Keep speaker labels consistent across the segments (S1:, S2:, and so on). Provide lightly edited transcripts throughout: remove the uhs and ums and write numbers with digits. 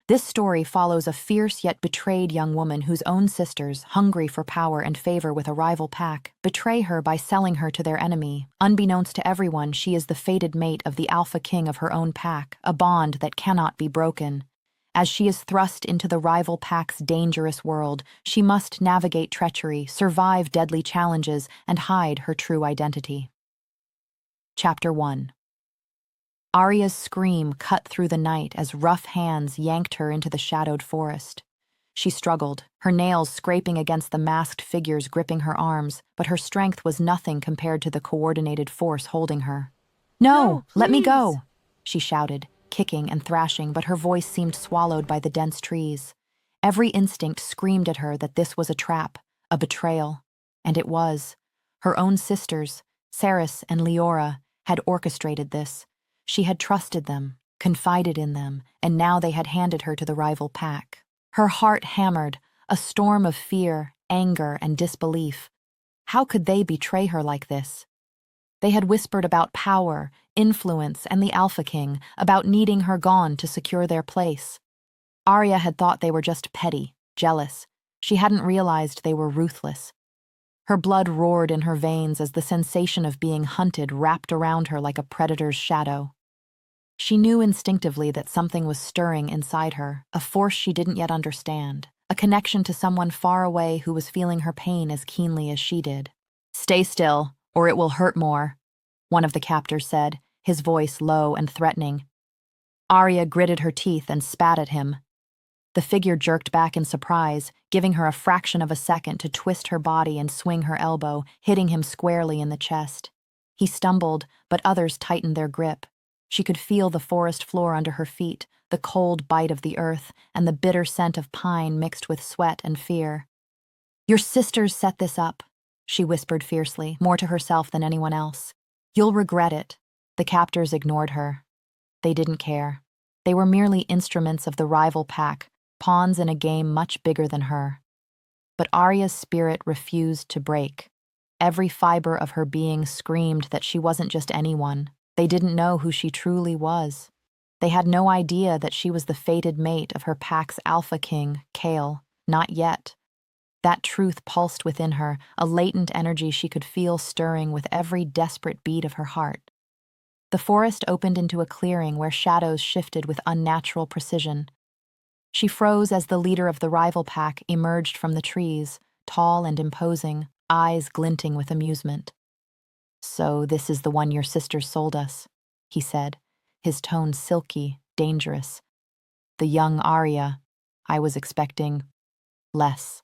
S1: This story follows a fierce yet betrayed young woman whose own sisters, hungry for power and favor with a rival pack, betray her by selling her to their enemy. Unbeknownst to everyone, she is the fated mate of the alpha king of her own pack, a bond that cannot be broken. As she is thrust into the rival pack's dangerous world, she must navigate treachery, survive deadly challenges, and hide her true identity. Chapter 1. Aria's scream cut through the night as rough hands yanked her into the shadowed forest. She struggled, her nails scraping against the masked figures gripping her arms, but her strength was nothing compared to the coordinated force holding her. "No, let me go!" she shouted, kicking and thrashing, but her voice seemed swallowed by the dense trees. Every instinct screamed at her that this was a trap, a betrayal. And it was. Her own sisters, Saris and Leora, had orchestrated this. She had trusted them, confided in them, and now they had handed her to the rival pack. Her heart hammered, a storm of fear, anger, and disbelief. How could they betray her like this? They had whispered about power, influence, and the Alpha King, about needing her gone to secure their place. Aria had thought they were just petty, jealous. She hadn't realized they were ruthless. Her blood roared in her veins as the sensation of being hunted wrapped around her like a predator's shadow. She knew instinctively that something was stirring inside her, a force she didn't yet understand, a connection to someone far away who was feeling her pain as keenly as she did. "Stay still, or it will hurt more," one of the captors said, his voice low and threatening. Aria gritted her teeth and spat at him. The figure jerked back in surprise, giving her a fraction of a second to twist her body and swing her elbow, hitting him squarely in the chest. He stumbled, but others tightened their grip. She could feel the forest floor under her feet, the cold bite of the earth, and the bitter scent of pine mixed with sweat and fear. "Your sisters set this up," she whispered fiercely, more to herself than anyone else. "You'll regret it." The captors ignored her. They didn't care. They were merely instruments of the rival pack, pawns in a game much bigger than her. But Aria's spirit refused to break. Every fiber of her being screamed that she wasn't just anyone. They didn't know who she truly was. They had no idea that she was the fated mate of her pack's alpha king, Kale. Not yet. That truth pulsed within her, a latent energy she could feel stirring with every desperate beat of her heart. The forest opened into a clearing where shadows shifted with unnatural precision. She froze as the leader of the rival pack emerged from the trees, tall and imposing, eyes glinting with amusement. "So this is the one your sisters sold us," he said, his tone silky, dangerous. "The young Aria. I was expecting less."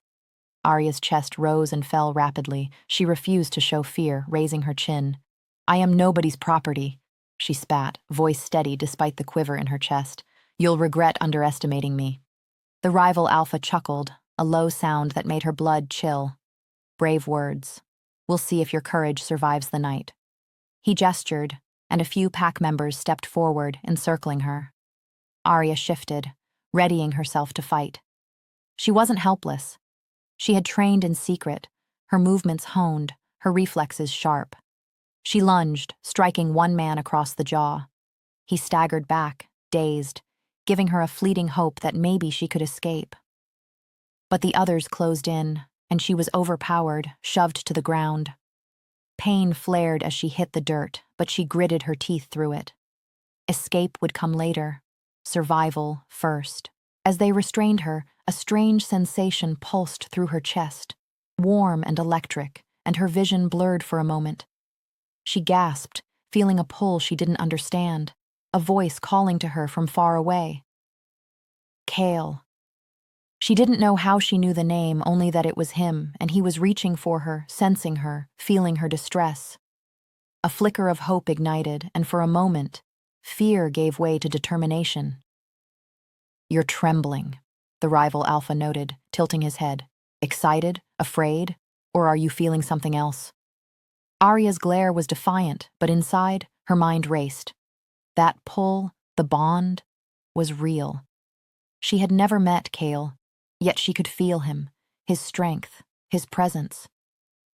S1: Aria's chest rose and fell rapidly. She refused to show fear, raising her chin. "I am nobody's property," she spat, voice steady despite the quiver in her chest. "You'll regret underestimating me." The rival alpha chuckled, a low sound that made her blood chill. "Brave words. We'll see if your courage survives the night." He gestured, and a few pack members stepped forward, encircling her. Aria shifted, readying herself to fight. She wasn't helpless. She had trained in secret, her movements honed, her reflexes sharp. She lunged, striking one man across the jaw. He staggered back, dazed, giving her a fleeting hope that maybe she could escape. But the others closed in, and she was overpowered, shoved to the ground. Pain flared as she hit the dirt, but she gritted her teeth through it. Escape would come later, survival first. As they restrained her, a strange sensation pulsed through her chest, warm and electric, and her vision blurred for a moment. She gasped, feeling a pull she didn't understand, a voice calling to her from far away. Kale. She didn't know how she knew the name, only that it was him, and he was reaching for her, sensing her, feeling her distress. A flicker of hope ignited, and for a moment, fear gave way to determination. "You're trembling," the rival alpha noted, tilting his head. "Excited? Afraid? Or are you feeling something else?" Aria's glare was defiant, but inside, her mind raced. That pull, the bond, was real. She had never met Kale, yet she could feel him, his strength, his presence.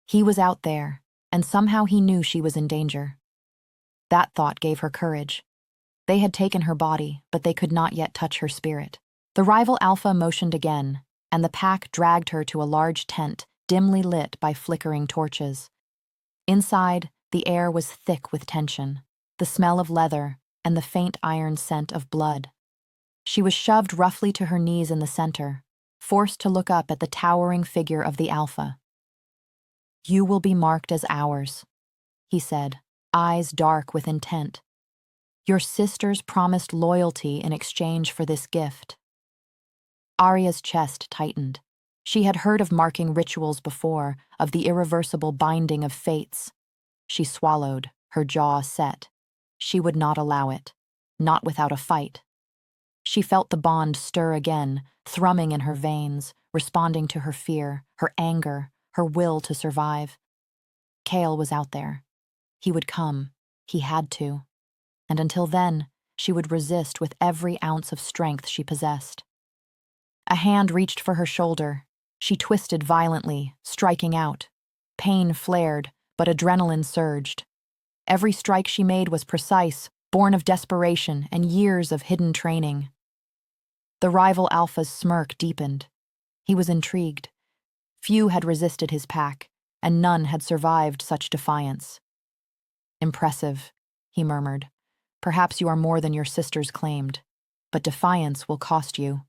S1: He was out there, and somehow he knew she was in danger. That thought gave her courage. They had taken her body, but they could not yet touch her spirit. The rival alpha motioned again, and the pack dragged her to a large tent, dimly lit by flickering torches. Inside, the air was thick with tension, the smell of leather, and the faint iron scent of blood. She was shoved roughly to her knees in the center, forced to look up at the towering figure of the alpha. "You will be marked as ours," he said, eyes dark with intent. "Your sisters promised loyalty in exchange for this gift." Aria's chest tightened. She had heard of marking rituals before, of the irreversible binding of fates. She swallowed, her jaw set. She would not allow it, not without a fight. She felt the bond stir again, thrumming in her veins, responding to her fear, her anger, her will to survive. Cale was out there. He would come. He had to. And until then, she would resist with every ounce of strength she possessed. A hand reached for her shoulder. She twisted violently, striking out. Pain flared, but adrenaline surged. Every strike she made was precise, born of desperation and years of hidden training. The rival alpha's smirk deepened. He was intrigued. Few had resisted his pack, and none had survived such defiance. "Impressive," he murmured. "Perhaps you are more than your sisters claimed, but defiance will cost you."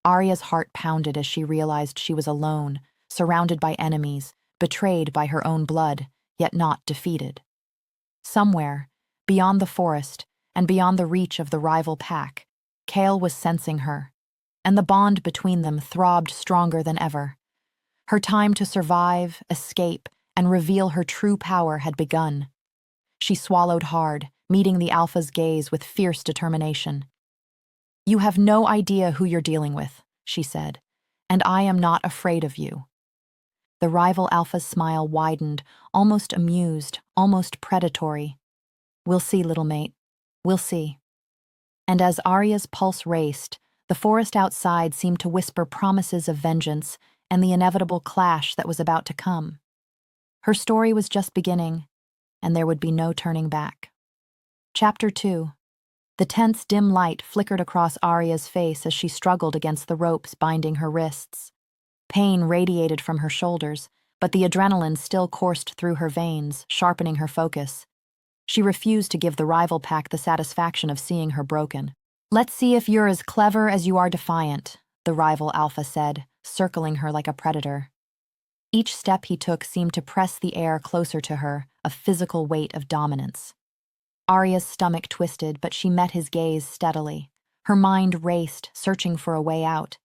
S1: Aria's heart pounded as she realized she was alone, surrounded by enemies, betrayed by her own blood, yet not defeated. Somewhere, beyond the forest and beyond the reach of the rival pack, Cale was sensing her, and the bond between them throbbed stronger than ever. Her time to survive, escape, and reveal her true power had begun. She swallowed hard, meeting the alpha's gaze with fierce determination. "You have no idea who you're dealing with," she said, "and I am not afraid of you." The rival alpha's smile widened, almost amused, almost predatory. "We'll see, little mate. We'll see." And as Aria's pulse raced, the forest outside seemed to whisper promises of vengeance and the inevitable clash that was about to come. Her story was just beginning, and there would be no turning back. Chapter 2. The tense, dim light flickered across Aria's face as she struggled against the ropes binding her wrists. Pain radiated from her shoulders, but the adrenaline still coursed through her veins, sharpening her focus. She refused to give the rival pack the satisfaction of seeing her broken. "Let's see if you're as clever as you are defiant," the rival alpha said, circling her like a predator. Each step he took seemed to press the air closer to her, a physical weight of dominance. Aria's stomach twisted, but she met his gaze steadily. Her mind raced, searching for a way out.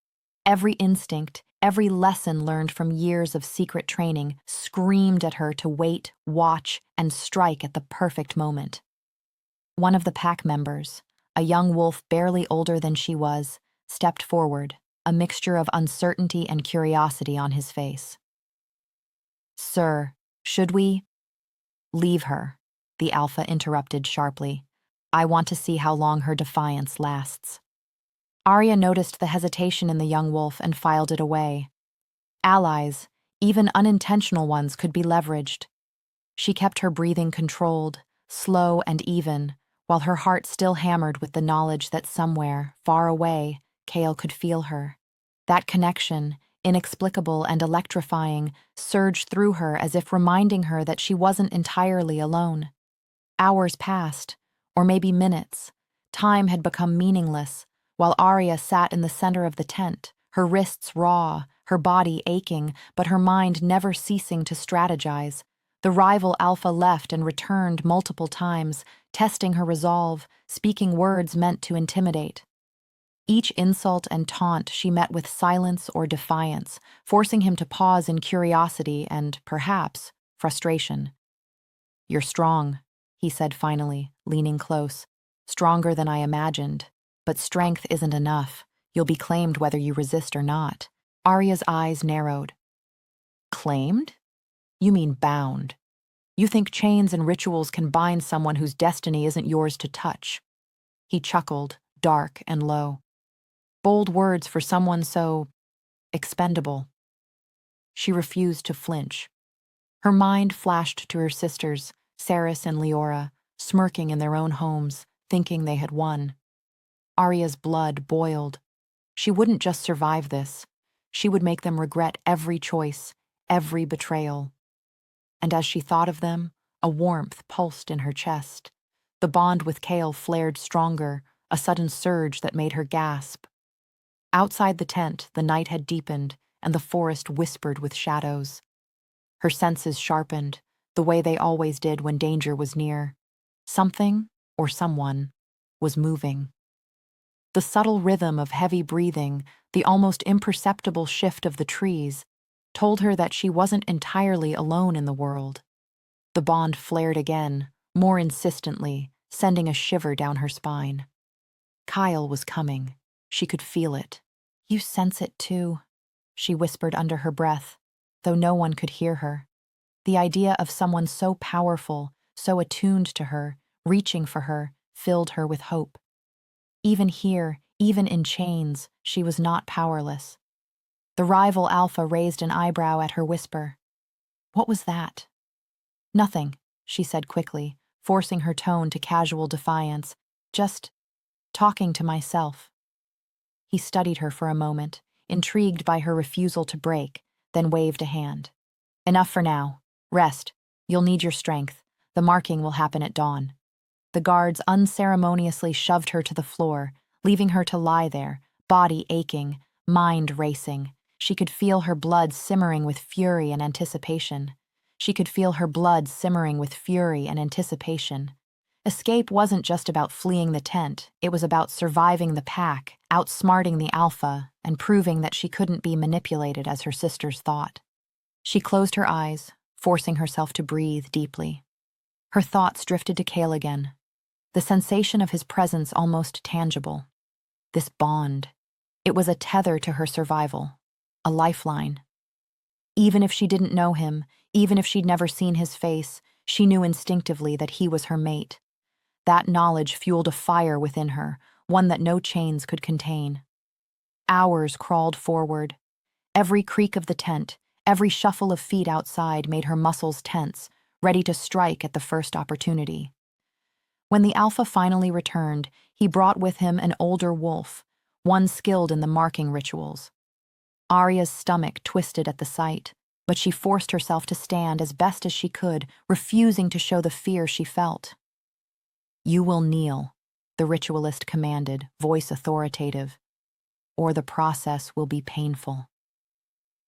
S1: Every instinct, every lesson learned from years of secret training screamed at her to wait, watch, and strike at the perfect moment. One of the pack members, a young wolf barely older than she was, stepped forward, a mixture of uncertainty and curiosity on his face. "Sir, should we—" "Leave her," the alpha interrupted sharply. "I want to see how long her defiance lasts." Aria noticed the hesitation in the young wolf and filed it away. Allies, even unintentional ones, could be leveraged. She kept her breathing controlled, slow and even, while her heart still hammered with the knowledge that somewhere, far away, Cale could feel her. That connection, inexplicable and electrifying, surged through her as if reminding her that she wasn't entirely alone. Hours passed, or maybe minutes. Time had become meaningless, while Aria sat in the center of the tent, her wrists raw, her body aching, but her mind never ceasing to strategize. The rival alpha left and returned multiple times, testing her resolve, speaking words meant to intimidate. Each insult and taunt she met with silence or defiance, forcing him to pause in curiosity and, perhaps, frustration. "You're strong," he said finally, leaning close. "Stronger than I imagined. But strength isn't enough. You'll be claimed whether you resist or not." Aria's eyes narrowed. "Claimed? You mean bound. You think chains and rituals can bind someone whose destiny isn't yours to touch." He chuckled, dark and low. Bold words for someone so expendable. She refused to flinch. Her mind flashed to her sisters, Saris and Leora, smirking in their own homes, thinking they had won. Aria's blood boiled. She wouldn't just survive this. She would make them regret every choice, every betrayal. And as she thought of them, a warmth pulsed in her chest. The bond with Kale flared stronger, a sudden surge that made her gasp. Outside the tent, the night had deepened, and the forest whispered with shadows. Her senses sharpened, the way they always did when danger was near. Something, or someone, was moving. The subtle rhythm of heavy breathing, the almost imperceptible shift of the trees, told her that she wasn't entirely alone in the world. The bond flared again, more insistently, sending a shiver down her spine. Kyle was coming. She could feel it. "You sense it too," she whispered under her breath, though no one could hear her. The idea of someone so powerful, so attuned to her, reaching for her, filled her with hope. Even here, even in chains, she was not powerless. The rival Alpha raised an eyebrow at her whisper. "What was that?" "Nothing," she said quickly, forcing her tone to casual defiance. "Just talking to myself." He studied her for a moment, intrigued by her refusal to break, then waved a hand. "Enough for now. Rest. You'll need your strength. The marking will happen at dawn." The guards unceremoniously shoved her to the floor, leaving her to lie there, body aching, mind racing. She could feel her blood simmering with fury and anticipation. Escape wasn't just about fleeing the tent, it was about surviving the pack, outsmarting the Alpha, and proving that she couldn't be manipulated as her sisters thought. She closed her eyes, forcing herself to breathe deeply. Her thoughts drifted to Kale again, the sensation of his presence almost tangible. This bond. It was a tether to her survival, a lifeline. Even if she didn't know him, even if she'd never seen his face, she knew instinctively that he was her mate. That knowledge fueled a fire within her, one that no chains could contain. Hours crawled forward. Every creak of the tent, every shuffle of feet outside made her muscles tense, ready to strike at the first opportunity. When the Alpha finally returned, he brought with him an older wolf, one skilled in the marking rituals. Aria's stomach twisted at the sight, but she forced herself to stand as best as she could, refusing to show the fear she felt. "You will kneel," the ritualist commanded, voice authoritative, "or the process will be painful."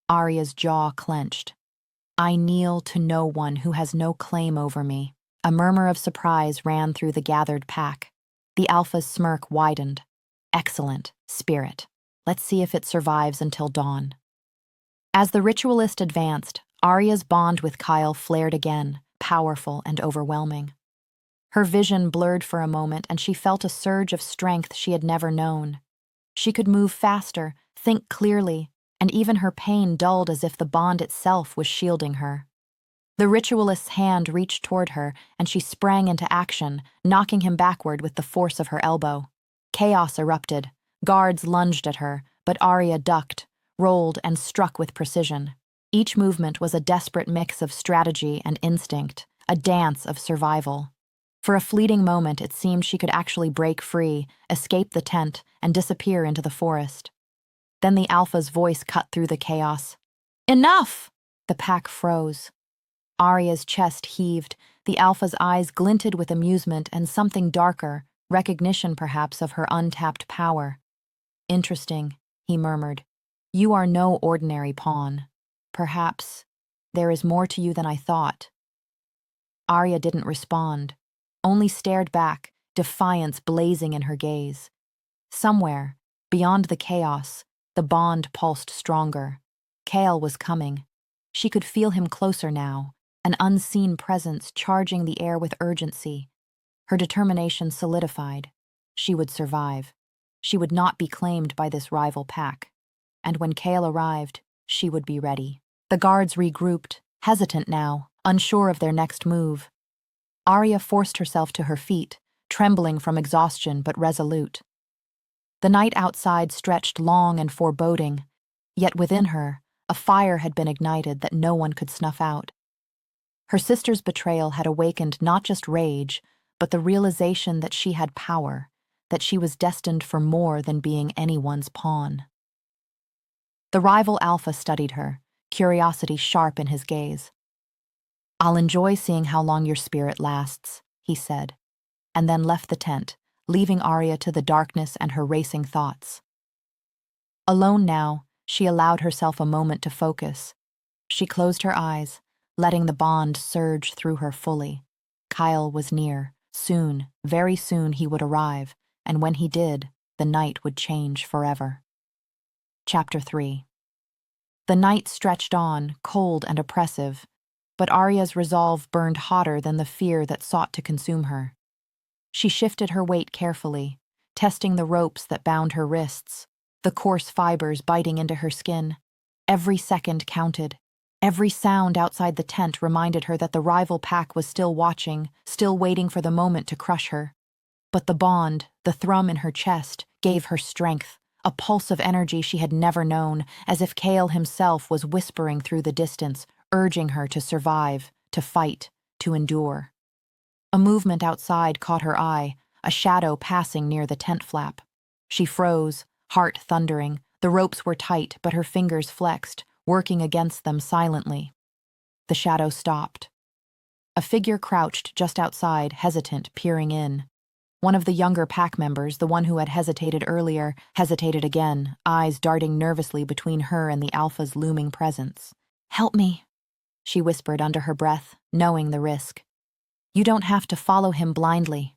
S1: Aria's jaw clenched. "I kneel to no one who has no claim over me." A murmur of surprise ran through the gathered pack. The Alpha's smirk widened. "Excellent, spirit. Let's see if it survives until dawn." As the ritualist advanced, Aria's bond with Kyle flared again, powerful and overwhelming. Her vision blurred for a moment, and she felt a surge of strength she had never known. She could move faster, think clearly, and even her pain dulled as if the bond itself was shielding her. The ritualist's hand reached toward her, and she sprang into action, knocking him backward with the force of her elbow. Chaos erupted. Guards lunged at her, but Aria ducked, rolled, and struck with precision. Each movement was a desperate mix of strategy and instinct, a dance of survival. For a fleeting moment, it seemed she could actually break free, escape the tent, and disappear into the forest. Then the Alpha's voice cut through the chaos. "Enough!" The pack froze. Aria's chest heaved, the Alpha's eyes glinted with amusement and something darker, recognition perhaps of her untapped power. "Interesting," he murmured. "You are no ordinary pawn. Perhaps there is more to you than I thought." Aria didn't respond, only stared back, defiance blazing in her gaze. Somewhere, beyond the chaos, the bond pulsed stronger. Kale was coming. She could feel him closer now, an unseen presence charging the air with urgency. Her determination solidified. She would survive. She would not be claimed by this rival pack. And when Kale arrived, she would be ready. The guards regrouped, hesitant now, unsure of their next move. Aria forced herself to her feet, trembling from exhaustion but resolute. The night outside stretched long and foreboding, yet within her, a fire had been ignited that no one could snuff out. Her sister's betrayal had awakened not just rage, but the realization that she had power, that she was destined for more than being anyone's pawn. The rival alpha studied her, curiosity sharp in his gaze. "I'll enjoy seeing how long your spirit lasts," he said, and then left the tent, leaving Aria to the darkness and her racing thoughts. Alone now, she allowed herself a moment to focus. She closed her eyes, letting the bond surge through her fully. Kyle was near. Soon, very soon he would arrive, and when he did, the night would change forever. Chapter 3. The night stretched on, cold and oppressive, but Aria's resolve burned hotter than the fear that sought to consume her. She shifted her weight carefully, testing the ropes that bound her wrists, the coarse fibers biting into her skin. Every second counted. Every sound outside the tent reminded her that the rival pack was still watching, still waiting for the moment to crush her. But the bond, the thrum in her chest, gave her strength, a pulse of energy she had never known, as if Kale himself was whispering through the distance, urging her to survive, to fight, to endure. A movement outside caught her eye, a shadow passing near the tent flap. She froze, heart thundering. The ropes were tight, but her fingers flexed, working against them silently. The shadow stopped. A figure crouched just outside, hesitant, peering in. One of the younger pack members, the one who had hesitated earlier, hesitated again, eyes darting nervously between her and the alpha's looming presence. "Help me," she whispered under her breath, knowing the risk. "You don't have to follow him blindly."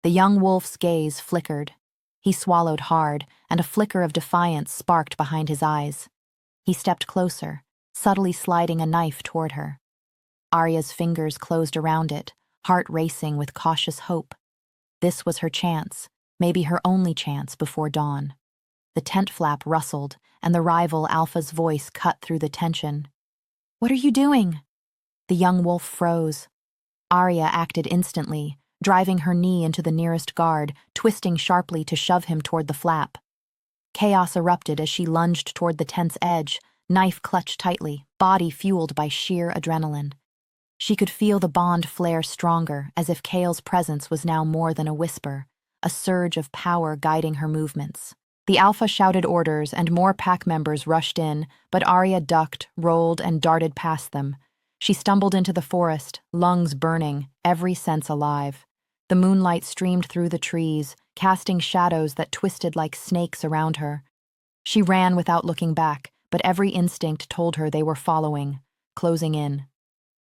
S1: The young wolf's gaze flickered. He swallowed hard, and a flicker of defiance sparked behind his eyes. He stepped closer, subtly sliding a knife toward her. Aria's fingers closed around it, heart racing with cautious hope. This was her chance, maybe her only chance before dawn. The tent flap rustled, and the rival alpha's voice cut through the tension. "What are you doing?" The young wolf froze. Aria acted instantly, driving her knee into the nearest guard, twisting sharply to shove him toward the flap. Chaos erupted as she lunged toward the tent's edge, knife clutched tightly, body fueled by sheer adrenaline. She could feel the bond flare stronger, as if Kale's presence was now more than a whisper, a surge of power guiding her movements. The alpha shouted orders, and more pack members rushed in, but Aria ducked, rolled, and darted past them. She stumbled into the forest, lungs burning, every sense alive. The moonlight streamed through the trees, casting shadows that twisted like snakes around her. She ran without looking back, but every instinct told her they were following, closing in.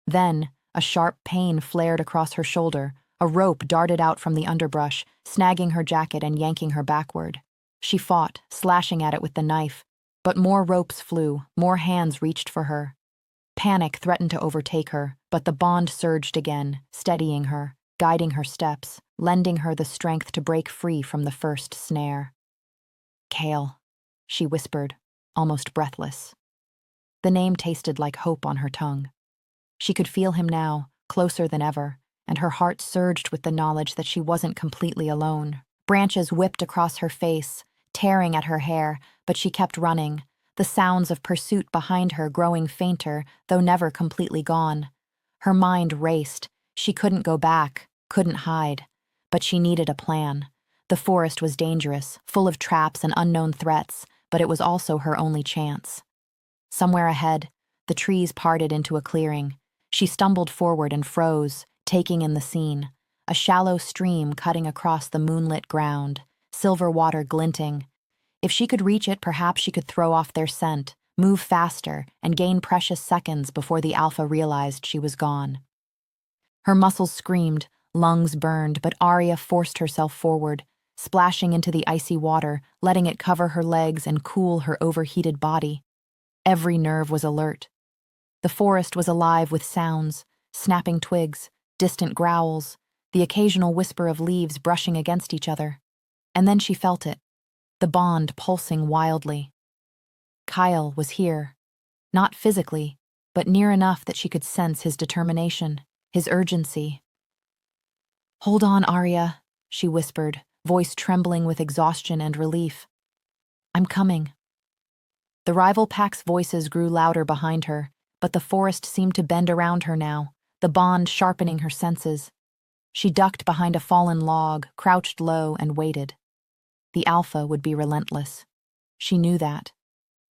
S1: Then, a sharp pain flared across her shoulder. A rope darted out from the underbrush, snagging her jacket and yanking her backward. She fought, slashing at it with the knife, but more ropes flew, more hands reached for her. Panic threatened to overtake her, but the bond surged again, steadying her, guiding her steps, lending her the strength to break free from the first snare. "Kale," she whispered, almost breathless. The name tasted like hope on her tongue. She could feel him now, closer than ever, and her heart surged with the knowledge that she wasn't completely alone. Branches whipped across her face, tearing at her hair, but she kept running, the sounds of pursuit behind her growing fainter, though never completely gone. Her mind raced. She couldn't go back, couldn't hide, but she needed a plan. The forest was dangerous, full of traps and unknown threats, but it was also her only chance. Somewhere ahead, the trees parted into a clearing. She stumbled forward and froze, taking in the scene. A shallow stream cutting across the moonlit ground, silver water glinting. If she could reach it, perhaps she could throw off their scent, move faster, and gain precious seconds before the alpha realized she was gone. Her muscles screamed, lungs burned, but Aria forced herself forward, splashing into the icy water, letting it cover her legs and cool her overheated body. Every nerve was alert. The forest was alive with sounds, snapping twigs, distant growls, the occasional whisper of leaves brushing against each other. And then she felt it, the bond pulsing wildly. Kyle was here, not physically, but near enough that she could sense his determination, his urgency. "Hold on, Aria," she whispered, voice trembling with exhaustion and relief. "I'm coming." The rival pack's voices grew louder behind her, but the forest seemed to bend around her now, the bond sharpening her senses. She ducked behind a fallen log, crouched low, and waited. The alpha would be relentless. She knew that.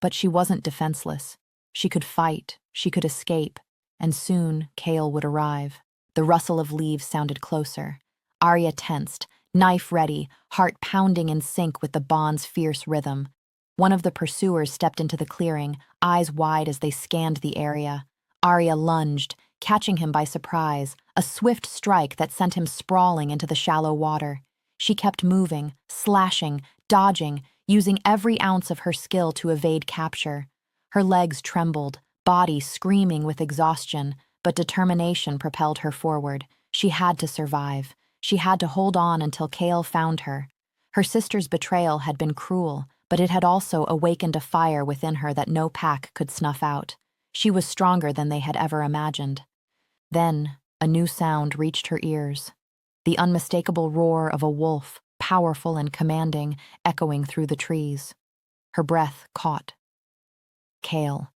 S1: But she wasn't defenseless. She could fight, she could escape, and soon Kale would arrive. The rustle of leaves sounded closer. Aria tensed, knife ready, heart pounding in sync with the bond's fierce rhythm. One of the pursuers stepped into the clearing, eyes wide as they scanned the area. Aria lunged, catching him by surprise, a swift strike that sent him sprawling into the shallow water. She kept moving, slashing, dodging, using every ounce of her skill to evade capture. Her legs trembled, body screaming with exhaustion, but determination propelled her forward. She had to survive. She had to hold on until Kale found her. Her sister's betrayal had been cruel, but it had also awakened a fire within her that no pack could snuff out. She was stronger than they had ever imagined. Then, a new sound reached her ears. The unmistakable roar of a wolf, powerful and commanding, echoing through the trees. Her breath caught. Kale.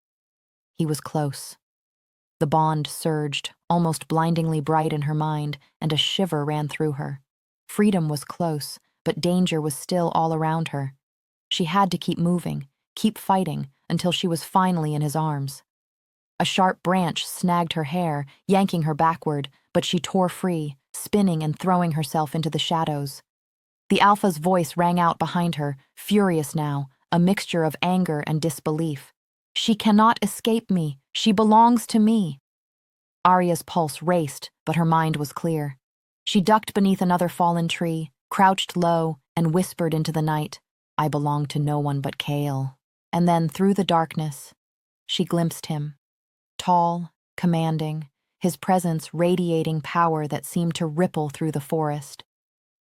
S1: He was close. The bond surged, almost blindingly bright in her mind, and a shiver ran through her. Freedom was close, but danger was still all around her. She had to keep moving, keep fighting, until she was finally in his arms. A sharp branch snagged her hair, yanking her backward, but she tore free, spinning and throwing herself into the shadows. The alpha's voice rang out behind her, furious now, a mixture of anger and disbelief. "She cannot escape me. She belongs to me." Aria's pulse raced, but her mind was clear. She ducked beneath another fallen tree, crouched low, and whispered into the night, "I belong to no one but Kale." And then, through the darkness, she glimpsed him. Tall, commanding, his presence radiating power that seemed to ripple through the forest.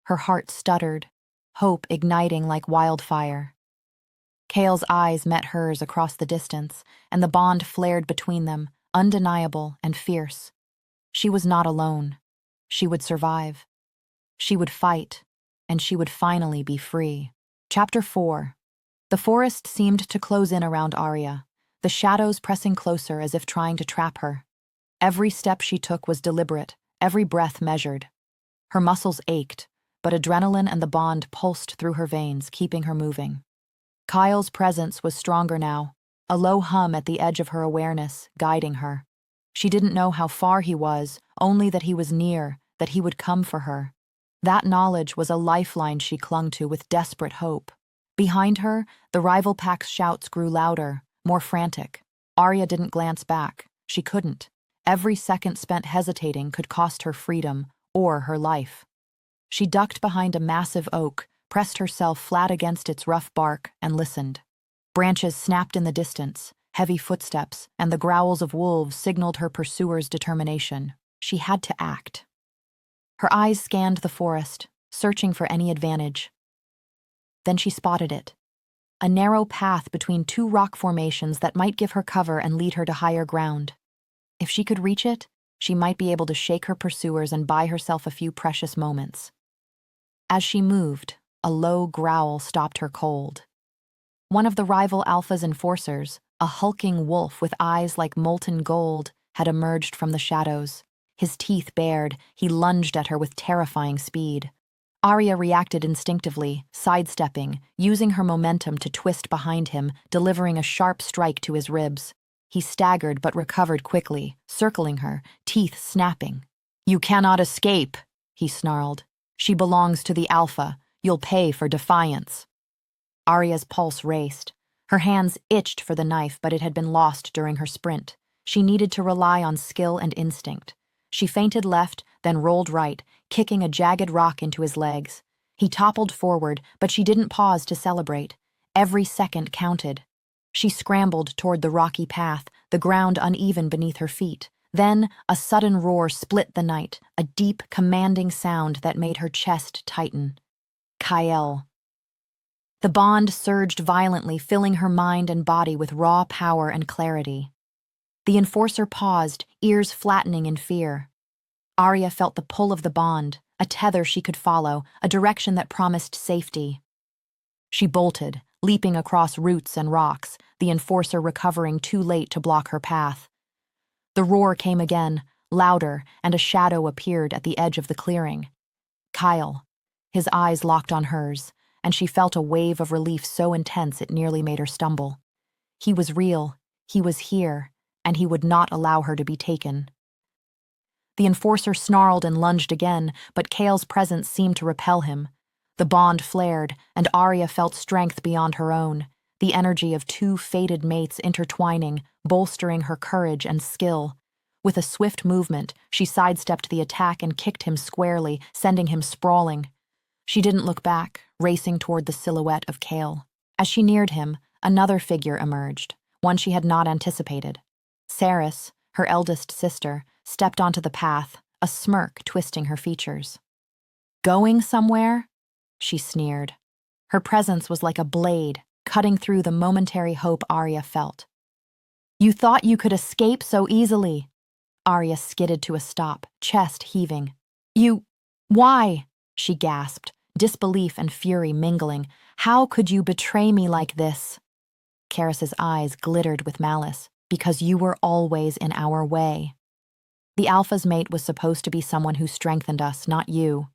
S1: Her heart stuttered, hope igniting like wildfire. Kale's eyes met hers across the distance, and the bond flared between them, undeniable and fierce. She was not alone. She would survive. She would fight, and she would finally be free. Chapter 4. The forest seemed to close in around Aria, the shadows pressing closer as if trying to trap her. Every step she took was deliberate, every breath measured. Her muscles ached, but adrenaline and the bond pulsed through her veins, keeping her moving. Kyle's presence was stronger now, a low hum at the edge of her awareness, guiding her. She didn't know how far he was, only that he was near, that he would come for her. That knowledge was a lifeline she clung to with desperate hope. Behind her, the rival pack's shouts grew louder, more frantic. Aria didn't glance back. She couldn't. Every second spent hesitating could cost her freedom or her life. She ducked behind a massive oak, pressed herself flat against its rough bark, and listened. Branches snapped in the distance, heavy footsteps, and the growls of wolves signaled her pursuer's determination. She had to act. Her eyes scanned the forest, searching for any advantage. Then she spotted it. A narrow path between two rock formations that might give her cover and lead her to higher ground. If she could reach it, she might be able to shake her pursuers and buy herself a few precious moments. As she moved, a low growl stopped her cold. One of the rival Alpha's enforcers, a hulking wolf with eyes like molten gold, had emerged from the shadows. His teeth bared, he lunged at her with terrifying speed. Aria reacted instinctively, sidestepping, using her momentum to twist behind him, delivering a sharp strike to his ribs. He staggered but recovered quickly, circling her, teeth snapping. "You cannot escape," he snarled. "She belongs to the Alpha. You'll pay for defiance." Aria's pulse raced. Her hands itched for the knife, but it had been lost during her sprint. She needed to rely on skill and instinct. She feinted left, then rolled right, kicking a jagged rock into his legs. He toppled forward, but she didn't pause to celebrate. Every second counted. She scrambled toward the rocky path, the ground uneven beneath her feet. Then, a sudden roar split the night, a deep, commanding sound that made her chest tighten. Kyle. The bond surged violently, filling her mind and body with raw power and clarity. The enforcer paused, ears flattening in fear. Aria felt the pull of the bond, a tether she could follow, a direction that promised safety. She bolted, leaping across roots and rocks, the enforcer recovering too late to block her path. The roar came again, louder, and a shadow appeared at the edge of the clearing. Kyle. His eyes locked on hers, and she felt a wave of relief so intense it nearly made her stumble. He was real, he was here, and he would not allow her to be taken. The enforcer snarled and lunged again, but Kale's presence seemed to repel him. The bond flared, and Aria felt strength beyond her own, the energy of two fated mates intertwining, bolstering her courage and skill. With a swift movement, she sidestepped the attack and kicked him squarely, sending him sprawling. She didn't look back, racing toward the silhouette of Kale. As she neared him, another figure emerged, one she had not anticipated. Saris, her eldest sister, stepped onto the path, a smirk twisting her features. "Going somewhere?" she sneered. Her presence was like a blade, cutting through the momentary hope Aria felt. "You thought you could escape so easily." Aria skidded to a stop, chest heaving. Why?" she gasped, disbelief and fury mingling. "How could you betray me like this?" Karis's eyes glittered with malice. "Because you were always in our way. The Alpha's mate was supposed to be someone who strengthened us, not you.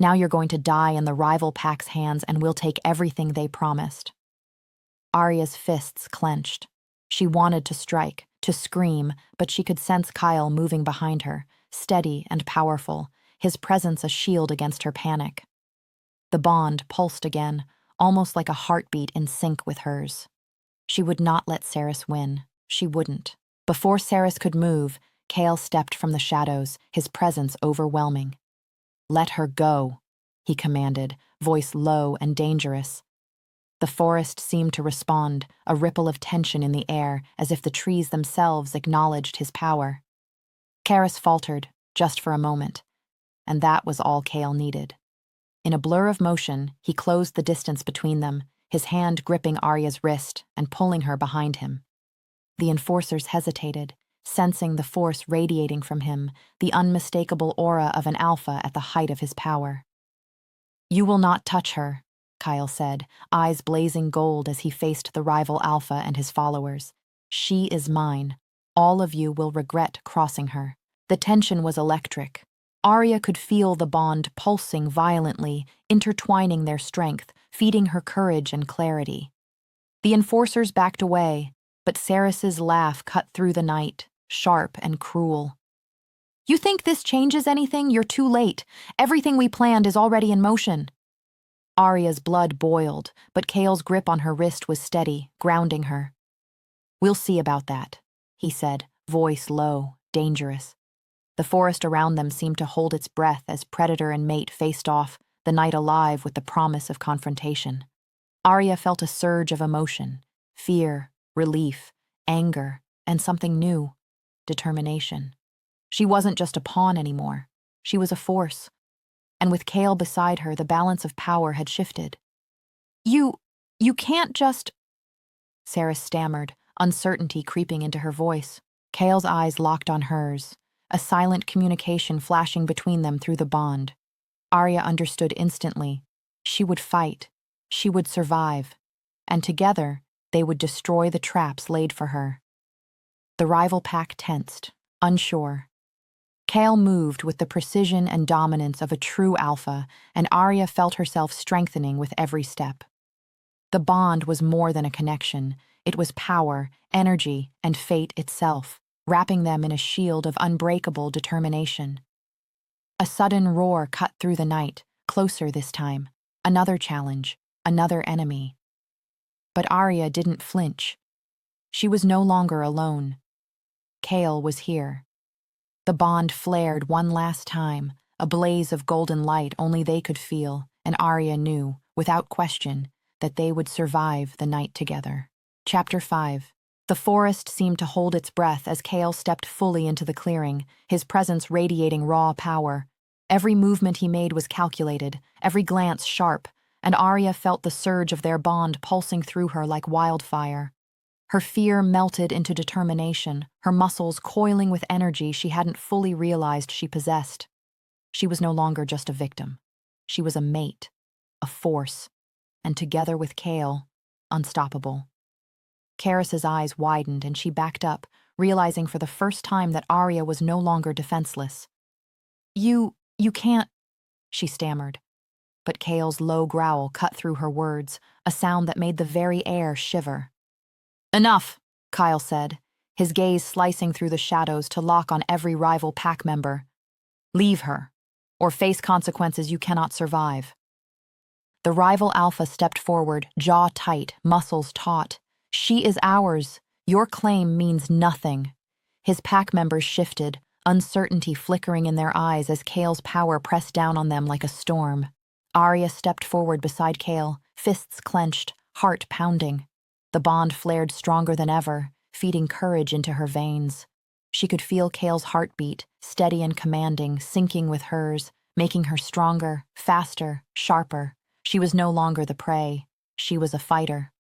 S1: Now you're going to die in the rival pack's hands, and we'll take everything they promised." Aria's fists clenched. She wanted to strike, to scream, but she could sense Kyle moving behind her, steady and powerful, his presence a shield against her panic. The bond pulsed again, almost like a heartbeat in sync with hers. She would not let Saris win. She wouldn't. Before Saris could move, Kale stepped from the shadows, his presence overwhelming. "Let her go," he commanded, voice low and dangerous. The forest seemed to respond, a ripple of tension in the air, as if the trees themselves acknowledged his power. Karis faltered, just for a moment, and that was all Kale needed. In a blur of motion, he closed the distance between them, his hand gripping Aria's wrist and pulling her behind him. The enforcers hesitated, sensing the force radiating from him, the unmistakable aura of an alpha at the height of his power. "You will not touch her," Kyle said, eyes blazing gold as he faced the rival alpha and his followers. "She is mine. All of you will regret crossing her." The tension was electric. Aria could feel the bond pulsing violently, intertwining their strength, feeding her courage and clarity. The enforcers backed away, but Saris's laugh cut through the night, sharp and cruel. "You think this changes anything? You're too late. Everything we planned is already in motion." Aria's blood boiled, but Kale's grip on her wrist was steady, grounding her. "We'll see about that," he said, voice low, dangerous. The forest around them seemed to hold its breath as predator and mate faced off, the night alive with the promise of confrontation. Aria felt a surge of emotion, fear, relief, anger, and something new, determination. She wasn't just a pawn anymore. She was a force. And with Kale beside her, the balance of power had shifted. You can't just..." Saris stammered, uncertainty creeping into her voice. Kale's eyes locked on hers, a silent communication flashing between them through the bond. Aria understood instantly. She would fight. She would survive. And together, they would destroy the traps laid for her. The rival pack tensed, unsure. Kale moved with the precision and dominance of a true alpha, and Aria felt herself strengthening with every step. The bond was more than a connection. It was power, energy, and fate itself, wrapping them in a shield of unbreakable determination. A sudden roar cut through the night, closer this time. Another challenge, another enemy. But Aria didn't flinch. She was no longer alone. Kale was here. The bond flared one last time, a blaze of golden light only they could feel, and Aria knew, without question, that they would survive the night together. Chapter 5. The forest seemed to hold its breath as Kale stepped fully into the clearing, his presence radiating raw power. Every movement he made was calculated, every glance sharp, and Aria felt the surge of their bond pulsing through her like wildfire. Her fear melted into determination, her muscles coiling with energy she hadn't fully realized she possessed. She was no longer just a victim. She was a mate, a force, and together with Kale, unstoppable. Karis's eyes widened and she backed up, realizing for the first time that Aria was no longer defenseless. You can't," she stammered. But Kale's low growl cut through her words, a sound that made the very air shiver. "Enough," Kyle said, his gaze slicing through the shadows to lock on every rival pack member. "Leave her, or face consequences you cannot survive." The rival alpha stepped forward, jaw tight, muscles taut. "She is ours. Your claim means nothing." His pack members shifted, uncertainty flickering in their eyes as Kale's power pressed down on them like a storm. Aria stepped forward beside Kale, fists clenched, heart pounding. The bond flared stronger than ever, feeding courage into her veins. She could feel Kale's heartbeat, steady and commanding, syncing with hers, making her stronger, faster, sharper. She was no longer the prey. She was a fighter.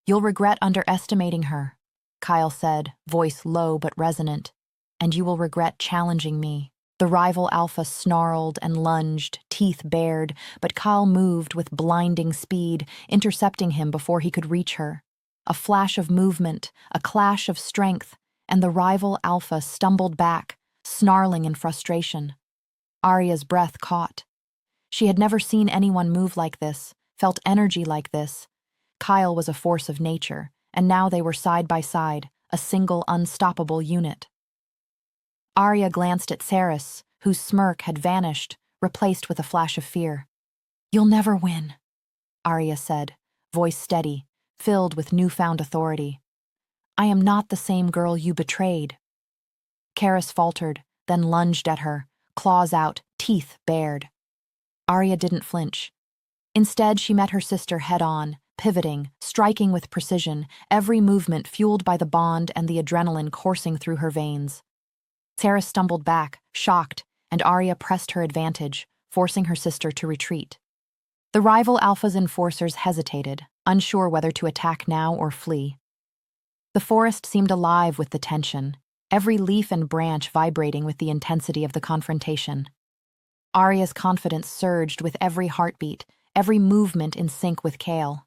S1: "You'll regret underestimating her," Kyle said, voice low but resonant. "And you will regret challenging me." The rival alpha snarled and lunged, teeth bared, but Kyle moved with blinding speed, intercepting him before he could reach her. A flash of movement, a clash of strength, and the rival alpha stumbled back, snarling in frustration. Aria's breath caught. She had never seen anyone move like this, felt energy like this. Kyle was a force of nature, and now they were side by side, a single unstoppable unit. Aria glanced at Saris, whose smirk had vanished, replaced with a flash of fear. "You'll never win," Aria said, voice steady, filled with newfound authority. "I am not the same girl you betrayed." Karis faltered, then lunged at her, claws out, teeth bared. Aria didn't flinch. Instead, she met her sister head-on, pivoting, striking with precision, every movement fueled by the bond and the adrenaline coursing through her veins. Sarah stumbled back, shocked, and Aria pressed her advantage, forcing her sister to retreat. The rival alpha's enforcers hesitated, unsure whether to attack now or flee. The forest seemed alive with the tension, every leaf and branch vibrating with the intensity of the confrontation. Aria's confidence surged with every heartbeat, every movement in sync with Kale.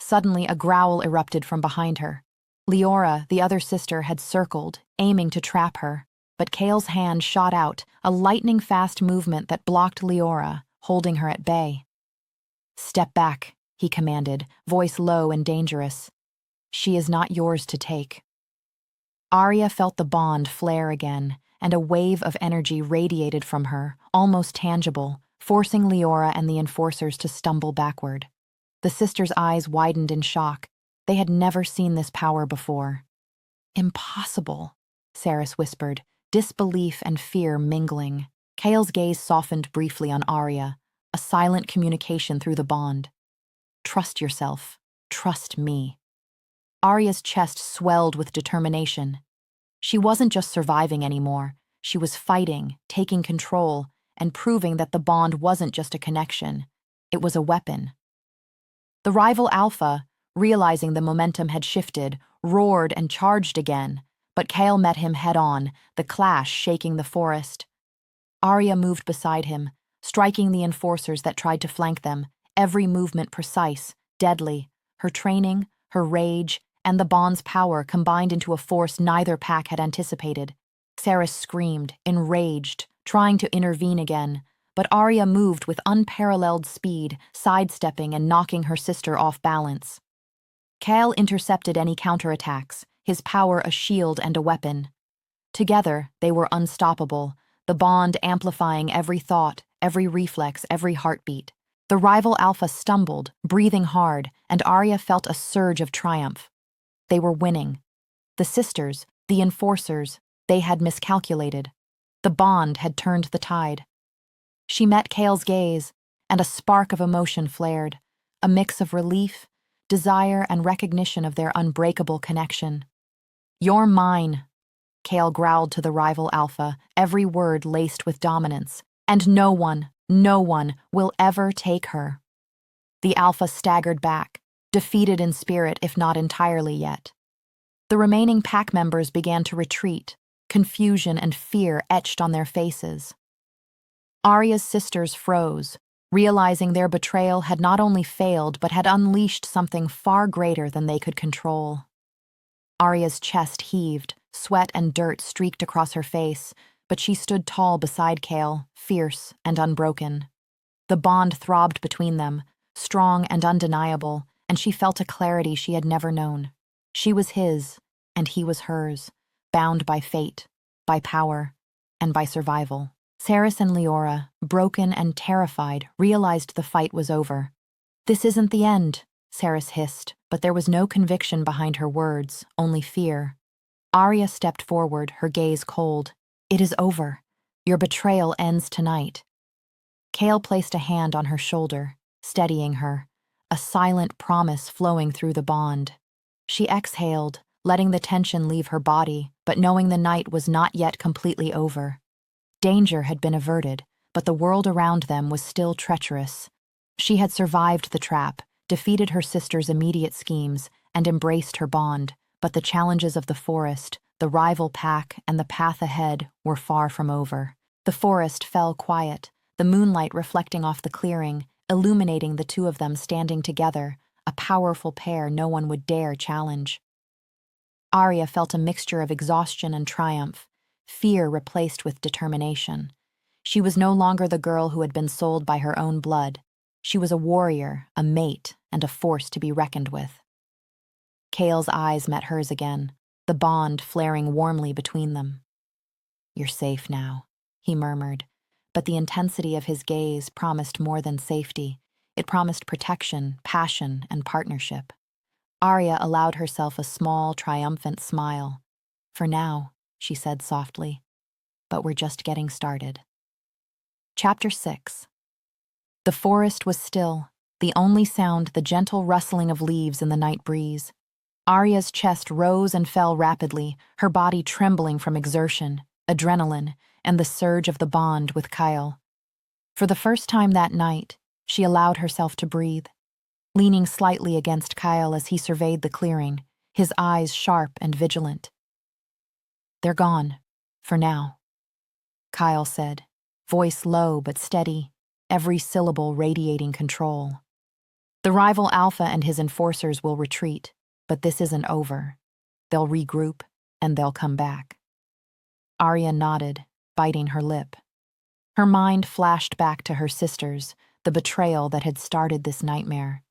S1: Suddenly, a growl erupted from behind her. Leora, the other sister, had circled, aiming to trap her, but Kale's hand shot out, a lightning-fast movement that blocked Leora, holding her at bay. "Step back," he commanded, voice low and dangerous. "She is not yours to take." Aria felt the bond flare again, and a wave of energy radiated from her, almost tangible, forcing Leora and the enforcers to stumble backward. The sisters' eyes widened in shock. They had never seen this power before. "Impossible," Saris whispered, disbelief and fear mingling. Kale's gaze softened briefly on Aria, a silent communication through the bond. "Trust yourself. Trust me." Aria's chest swelled with determination. She wasn't just surviving anymore. She was fighting, taking control, and proving that the bond wasn't just a connection. It was a weapon. The rival alpha, realizing the momentum had shifted, roared and charged again, but Kale met him head-on, the clash shaking the forest. Aria moved beside him, striking the enforcers that tried to flank them, every movement precise, deadly. Her training, her rage, and the bond's power combined into a force neither pack had anticipated. Saris screamed, enraged, trying to intervene again, but Aria moved with unparalleled speed, sidestepping and knocking her sister off balance. Kale intercepted any counterattacks, his power a shield and a weapon. Together, they were unstoppable, the bond amplifying every thought, every reflex, every heartbeat. The rival alpha stumbled, breathing hard, and Aria felt a surge of triumph. They were winning. The sisters, the enforcers, they had miscalculated. The bond had turned the tide. She met Kale's gaze, and a spark of emotion flared, a mix of relief, desire, and recognition of their unbreakable connection. "You're mine," Kale growled to the rival alpha, every word laced with dominance, "and no one will ever take her." The alpha staggered back, defeated in spirit if not entirely yet. The remaining pack members began to retreat, confusion and fear etched on their faces. Aria's sisters froze, realizing their betrayal had not only failed but had unleashed something far greater than they could control. Aria's chest heaved, Sweat and dirt streaked across her face, but she stood tall beside Kale, fierce and unbroken. The bond throbbed between them, strong and undeniable, and she felt a clarity she had never known. She was his, and he was hers, bound by fate, by power, and by survival. Saris and Leora, broken and terrified, realized the fight was over. "This isn't the end," Saris hissed, but there was no conviction behind her words, only fear. Aria stepped forward, her gaze cold. "It is over. Your betrayal ends tonight." Kale placed a hand on her shoulder, steadying her, a silent promise flowing through the bond. She exhaled, letting the tension leave her body, but knowing the night was not yet completely over. Danger had been averted, but the world around them was still treacherous. She had survived the trap, defeated her sister's immediate schemes, and embraced her bond, but the challenges of the forest, the rival pack, and the path ahead were far from over. The forest fell quiet, the moonlight reflecting off the clearing, illuminating the two of them standing together, a powerful pair no one would dare challenge. Aria felt a mixture of exhaustion and triumph, fear replaced with determination. She was no longer the girl who had been sold by her own blood. She was a warrior, a mate, and a force to be reckoned with. Kale's eyes met hers again, the bond flaring warmly between them. "You're safe now," he murmured, but the intensity of his gaze promised more than safety. It promised protection, passion, and partnership. Aria allowed herself a small, triumphant smile. "For now," she said softly, "but we're just getting started." Chapter 6. The forest was still, the only sound the gentle rustling of leaves in the night breeze. Aria's chest rose and fell rapidly, her body trembling from exertion, adrenaline, and the surge of the bond with Kyle. For the first time that night, she allowed herself to breathe, leaning slightly against Kyle as he surveyed the clearing, his eyes sharp and vigilant. "They're gone, for now," Kyle said, voice low but steady, every syllable radiating control. "The rival Alpha and his enforcers will retreat, but this isn't over. They'll regroup, and they'll come back." Aria nodded, biting her lip. Her mind flashed back to her sisters, the betrayal that had started this nightmare.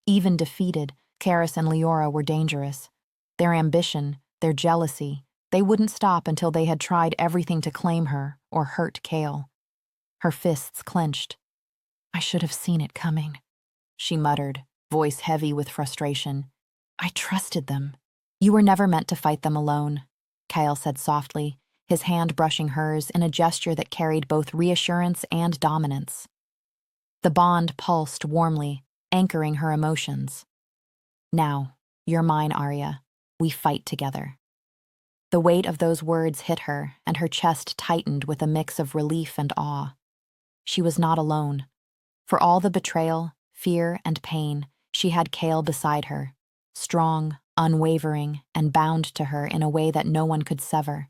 S1: Even defeated, Karis and Leora were dangerous. Their ambition, their jealousy, they wouldn't stop until they had tried everything to claim her or hurt Kale. Her fists clenched. "I should have seen it coming," she muttered, voice heavy with frustration. "I trusted them." "You were never meant to fight them alone," Kyle said softly, his hand brushing hers in a gesture that carried both reassurance and dominance. The bond pulsed warmly, anchoring her emotions. "Now, you're mine, Aria. We fight together." The weight of those words hit her, and her chest tightened with a mix of relief and awe. She was not alone. For all the betrayal, fear, and pain, she had Kale beside her, strong, unwavering, and bound to her in a way that no one could sever.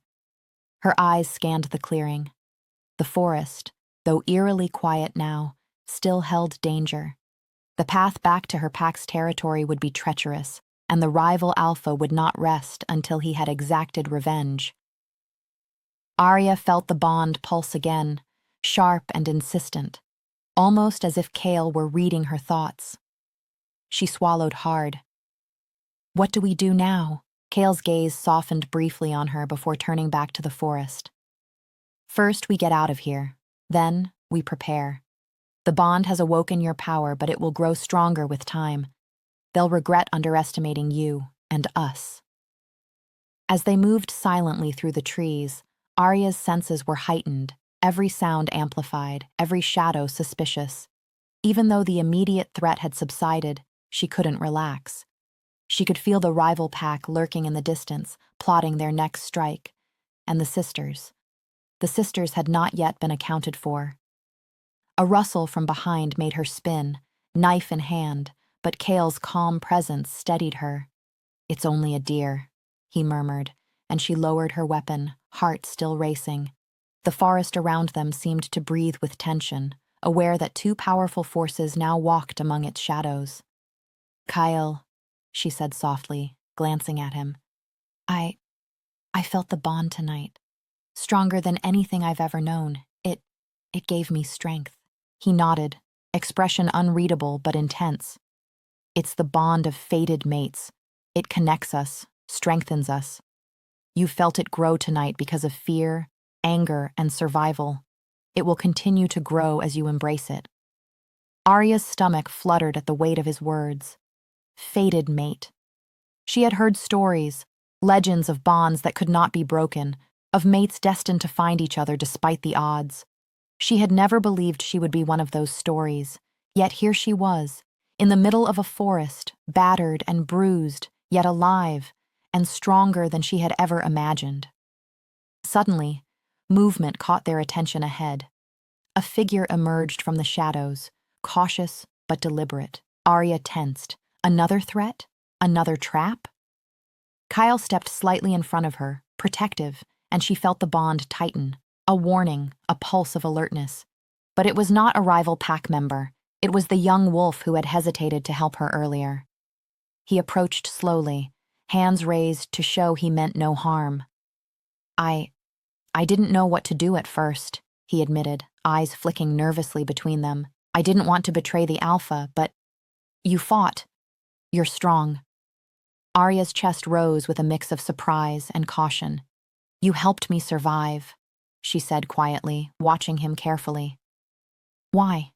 S1: Her eyes scanned the clearing. The forest, though eerily quiet now, still held danger. The path back to her pack's territory would be treacherous, and the rival Alpha would not rest until he had exacted revenge. Aria felt the bond pulse again, sharp and insistent, almost as if Kale were reading her thoughts. She swallowed hard. "What do we do now?" Kale's gaze softened briefly on her before turning back to the forest. "First, we get out of here. Then, we prepare. The bond has awoken your power, but it will grow stronger with time. They'll regret underestimating you and us." As they moved silently through the trees, Aria's senses were heightened, every sound amplified, every shadow suspicious. Even though the immediate threat had subsided, she couldn't relax. She could feel the rival pack lurking in the distance, plotting their next strike. And the sisters. The sisters had not yet been accounted for. A rustle from behind made her spin, knife in hand, but Kale's calm presence steadied her. "It's only a deer," he murmured, and she lowered her weapon, heart still racing. The forest around them seemed to breathe with tension, aware that two powerful forces now walked among its shadows. "Kyle," she said softly, glancing at him. I I felt the bond tonight, stronger than anything I've ever known. It gave me strength. He nodded, expression unreadable but intense. It's the bond of fated mates. It connects us, strengthens us. You felt it grow tonight because of fear, anger, and survival. It will continue to grow as you embrace it. Aria's stomach fluttered at the weight of his words. Fated mate. She had heard stories, legends of bonds that could not be broken, of mates destined to find each other despite the odds. She had never believed she would be one of those stories, yet here she was, in the middle of a forest, battered and bruised, yet alive, and stronger than she had ever imagined. Suddenly, movement caught their attention ahead. A figure emerged from the shadows, cautious but deliberate. Aria tensed. Another threat? Another trap? Kyle stepped slightly in front of her, protective, and she felt the bond tighten. A warning, a pulse of alertness. But it was not a rival pack member. It was the young wolf who had hesitated to help her earlier. He approached slowly, hands raised to show he meant no harm. I didn't know what to do at first, he admitted, eyes flicking nervously between them. I didn't want to betray the alpha, but you fought. You're strong. Aria's chest rose with a mix of surprise and caution. You helped me survive, she said quietly, watching him carefully. Why?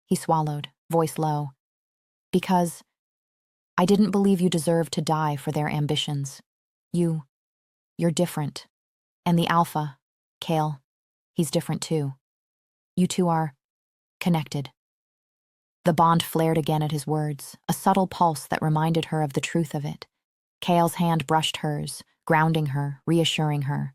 S1: He swallowed, voice low. Because I didn't believe you deserved to die for their ambitions. You're different. And the alpha, Kale, he's different too. You two are connected. The bond flared again at his words, a subtle pulse that reminded her of the truth of it. Kale's hand brushed hers, grounding her, reassuring her.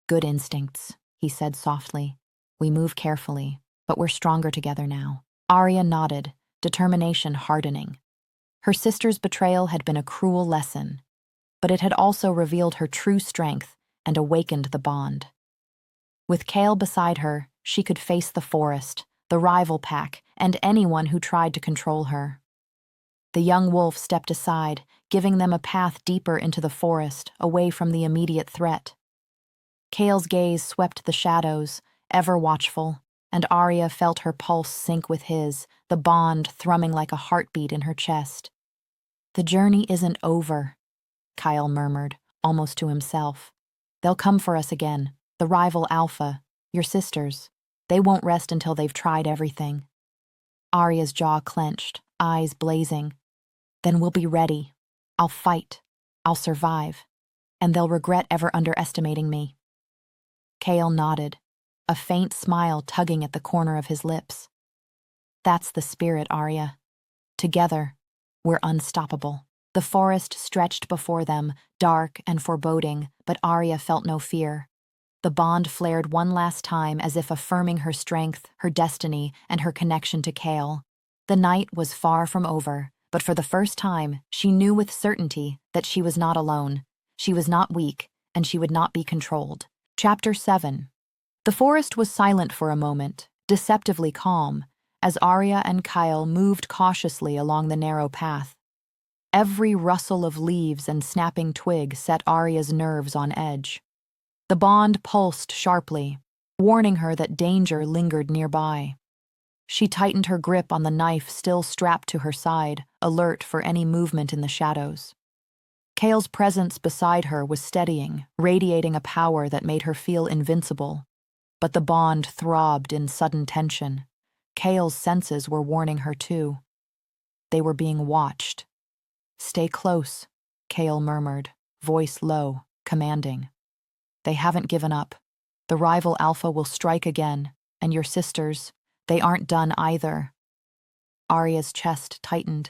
S1: Good instincts, he said softly. We move carefully, but we're stronger together now. Aria nodded, determination hardening. Her sister's betrayal had been a cruel lesson, but it had also revealed her true strength and awakened the bond. With Kale beside her, she could face the forest, the rival pack, and anyone who tried to control her. The young wolf stepped aside, giving them a path deeper into the forest, away from the immediate threat. Kale's gaze swept the shadows, ever watchful, and Aria felt her pulse sync with his, the bond thrumming like a heartbeat in her chest. The journey isn't over, Kyle murmured, almost to himself. They'll come for us again, the rival alpha, your sisters. They won't rest until they've tried everything. Aria's jaw clenched, eyes blazing. Then we'll be ready. I'll fight. I'll survive. And they'll regret ever underestimating me. Kale nodded, a faint smile tugging at the corner of his lips. That's the spirit, Aria. Together, we're unstoppable. The forest stretched before them, dark and foreboding, but Aria felt no fear. The bond flared one last time as if affirming her strength, her destiny, and her connection to Kale. The night was far from over, but for the first time, she knew with certainty that she was not alone. She was not weak, and she would not be controlled. Chapter 7. The forest was silent for a moment, deceptively calm, as Aria and Kyle moved cautiously along the narrow path. Every rustle of leaves and snapping twig set Aria's nerves on edge. The bond pulsed sharply, warning her that danger lingered nearby. She tightened her grip on the knife still strapped to her side, alert for any movement in the shadows. Kale's presence beside her was steadying, radiating a power that made her feel invincible. But the bond throbbed in sudden tension. Kale's senses were warning her too. They were being watched. Stay close, Kale murmured, voice low, commanding. They haven't given up. The rival alpha will strike again, and your sisters, they aren't done either. Aria's chest tightened.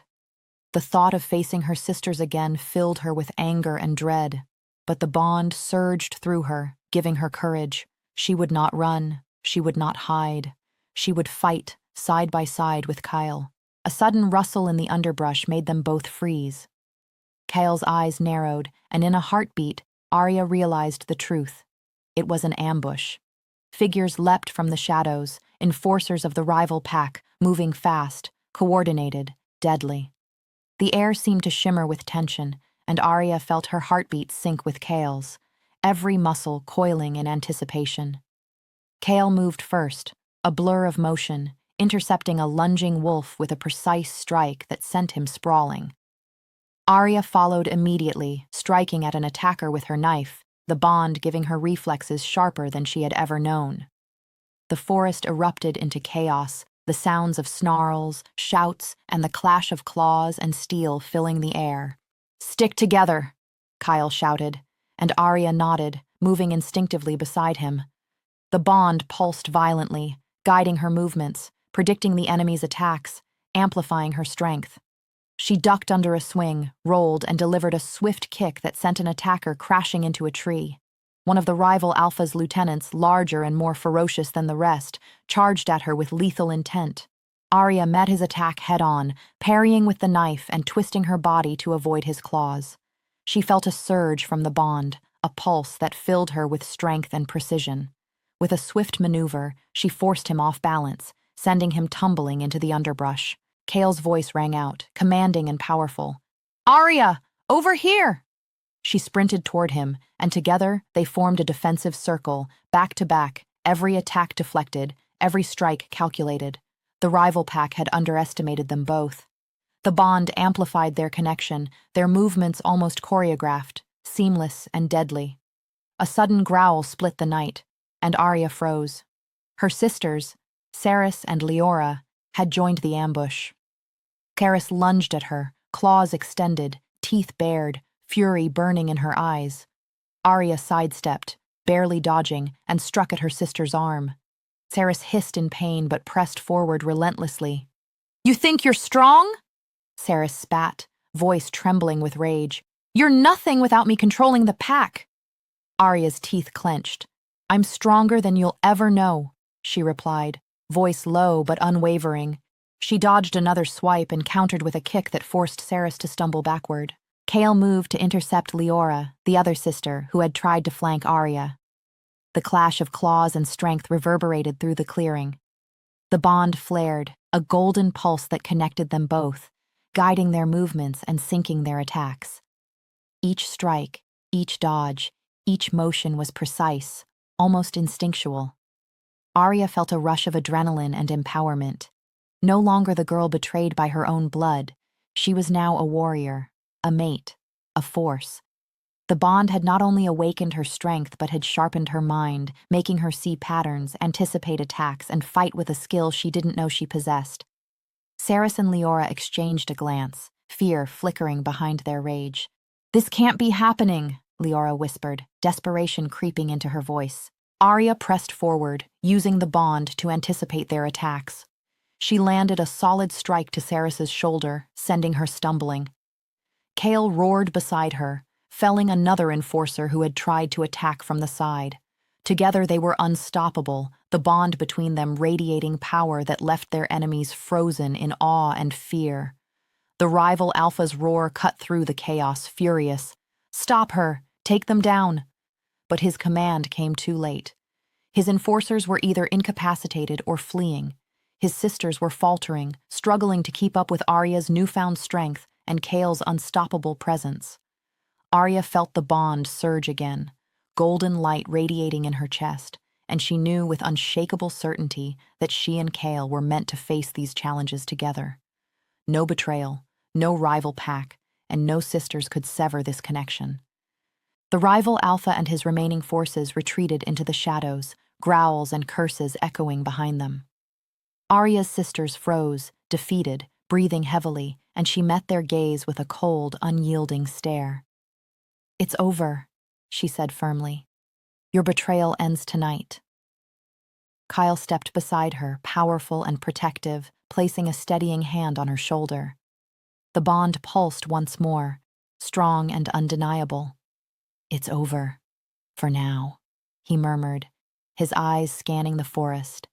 S1: The thought of facing her sisters again filled her with anger and dread, but the bond surged through her, giving her courage. She would not run, she would not hide. She would fight, side by side with Kyle. A sudden rustle in the underbrush made them both freeze. Kyle's eyes narrowed, and in a heartbeat, Aria realized the truth. It was an ambush. Figures leapt from the shadows, enforcers of the rival pack, moving fast, coordinated, deadly. The air seemed to shimmer with tension, and Aria felt her heartbeat sync with Kale's. every muscle coiling in anticipation. Kale moved first, a blur of motion, intercepting a lunging wolf with a precise strike that sent him sprawling. Aria followed immediately, striking at an attacker with her knife, the bond giving her reflexes sharper than she had ever known. The forest erupted into chaos, the sounds of snarls, shouts, and the clash of claws and steel filling the air. "Stick together," Kyle shouted, and Aria nodded, moving instinctively beside him. The bond pulsed violently, guiding her movements, predicting the enemy's attacks, amplifying her strength. She ducked under a swing, rolled, and delivered a swift kick that sent an attacker crashing into a tree. One of the rival Alpha's lieutenants, larger and more ferocious than the rest, charged at her with lethal intent. Aria met his attack head-on, parrying with the knife and twisting her body to avoid his claws. She felt a surge from the bond, a pulse that filled her with strength and precision. With a swift maneuver, she forced him off balance, sending him tumbling into the underbrush. Kale's voice rang out, commanding and powerful. "Aria, over here!" She sprinted toward him, and together they formed a defensive circle, back to back, every attack deflected, every strike calculated. The rival pack had underestimated them both. The bond amplified their connection, their movements almost choreographed, seamless and deadly. A sudden growl split the night, and Aria froze. Her sisters, Saris and Leora, had joined the ambush. Karis lunged at her, claws extended, teeth bared, fury burning in her eyes. Aria sidestepped, barely dodging, and struck at her sister's arm. Saris hissed in pain but pressed forward relentlessly. "You think you're strong?" Saris spat, voice trembling with rage. "You're nothing without me controlling the pack." Aria's teeth clenched. "I'm stronger than you'll ever know," she replied, voice low but unwavering. She dodged another swipe and countered with a kick that forced Saris to stumble backward. Kale moved to intercept Leora, the other sister, who had tried to flank Aria. The clash of claws and strength reverberated through the clearing. The bond flared, a golden pulse that connected them both, guiding their movements and syncing their attacks. Each strike, each dodge, each motion was precise, almost instinctual. Aria felt a rush of adrenaline and empowerment. No longer the girl betrayed by her own blood, she was now a warrior, a mate, a force. The bond had not only awakened her strength but had sharpened her mind, making her see patterns, anticipate attacks, and fight with a skill she didn't know she possessed. Saris and Leora exchanged a glance, fear flickering behind their rage. "This can't be happening," Leora whispered, desperation creeping into her voice. Aria pressed forward, using the bond to anticipate their attacks. She landed a solid strike to Saris's shoulder, sending her stumbling. Kale roared beside her, felling another enforcer who had tried to attack from the side. Together they were unstoppable, the bond between them radiating power that left their enemies frozen in awe and fear. The rival Alpha's roar cut through the chaos, furious. "Stop her! Take them down!" But his command came too late. His enforcers were either incapacitated or fleeing. His sisters were faltering, struggling to keep up with Aria's newfound strength and Kale's unstoppable presence. Aria felt the bond surge again, golden light radiating in her chest, and she knew with unshakable certainty that she and Kale were meant to face these challenges together. No betrayal, no rival pack, and no sisters could sever this connection. The rival Alpha and his remaining forces retreated into the shadows, growls and curses echoing behind them. Aria's sisters froze, defeated, breathing heavily, and she met their gaze with a cold, unyielding stare. "It's over," she said firmly. "Your betrayal ends tonight." Kyle stepped beside her, powerful and protective, placing a steadying hand on her shoulder. The bond pulsed once more, strong and undeniable. "It's over. For now," he murmured, his eyes scanning the forest.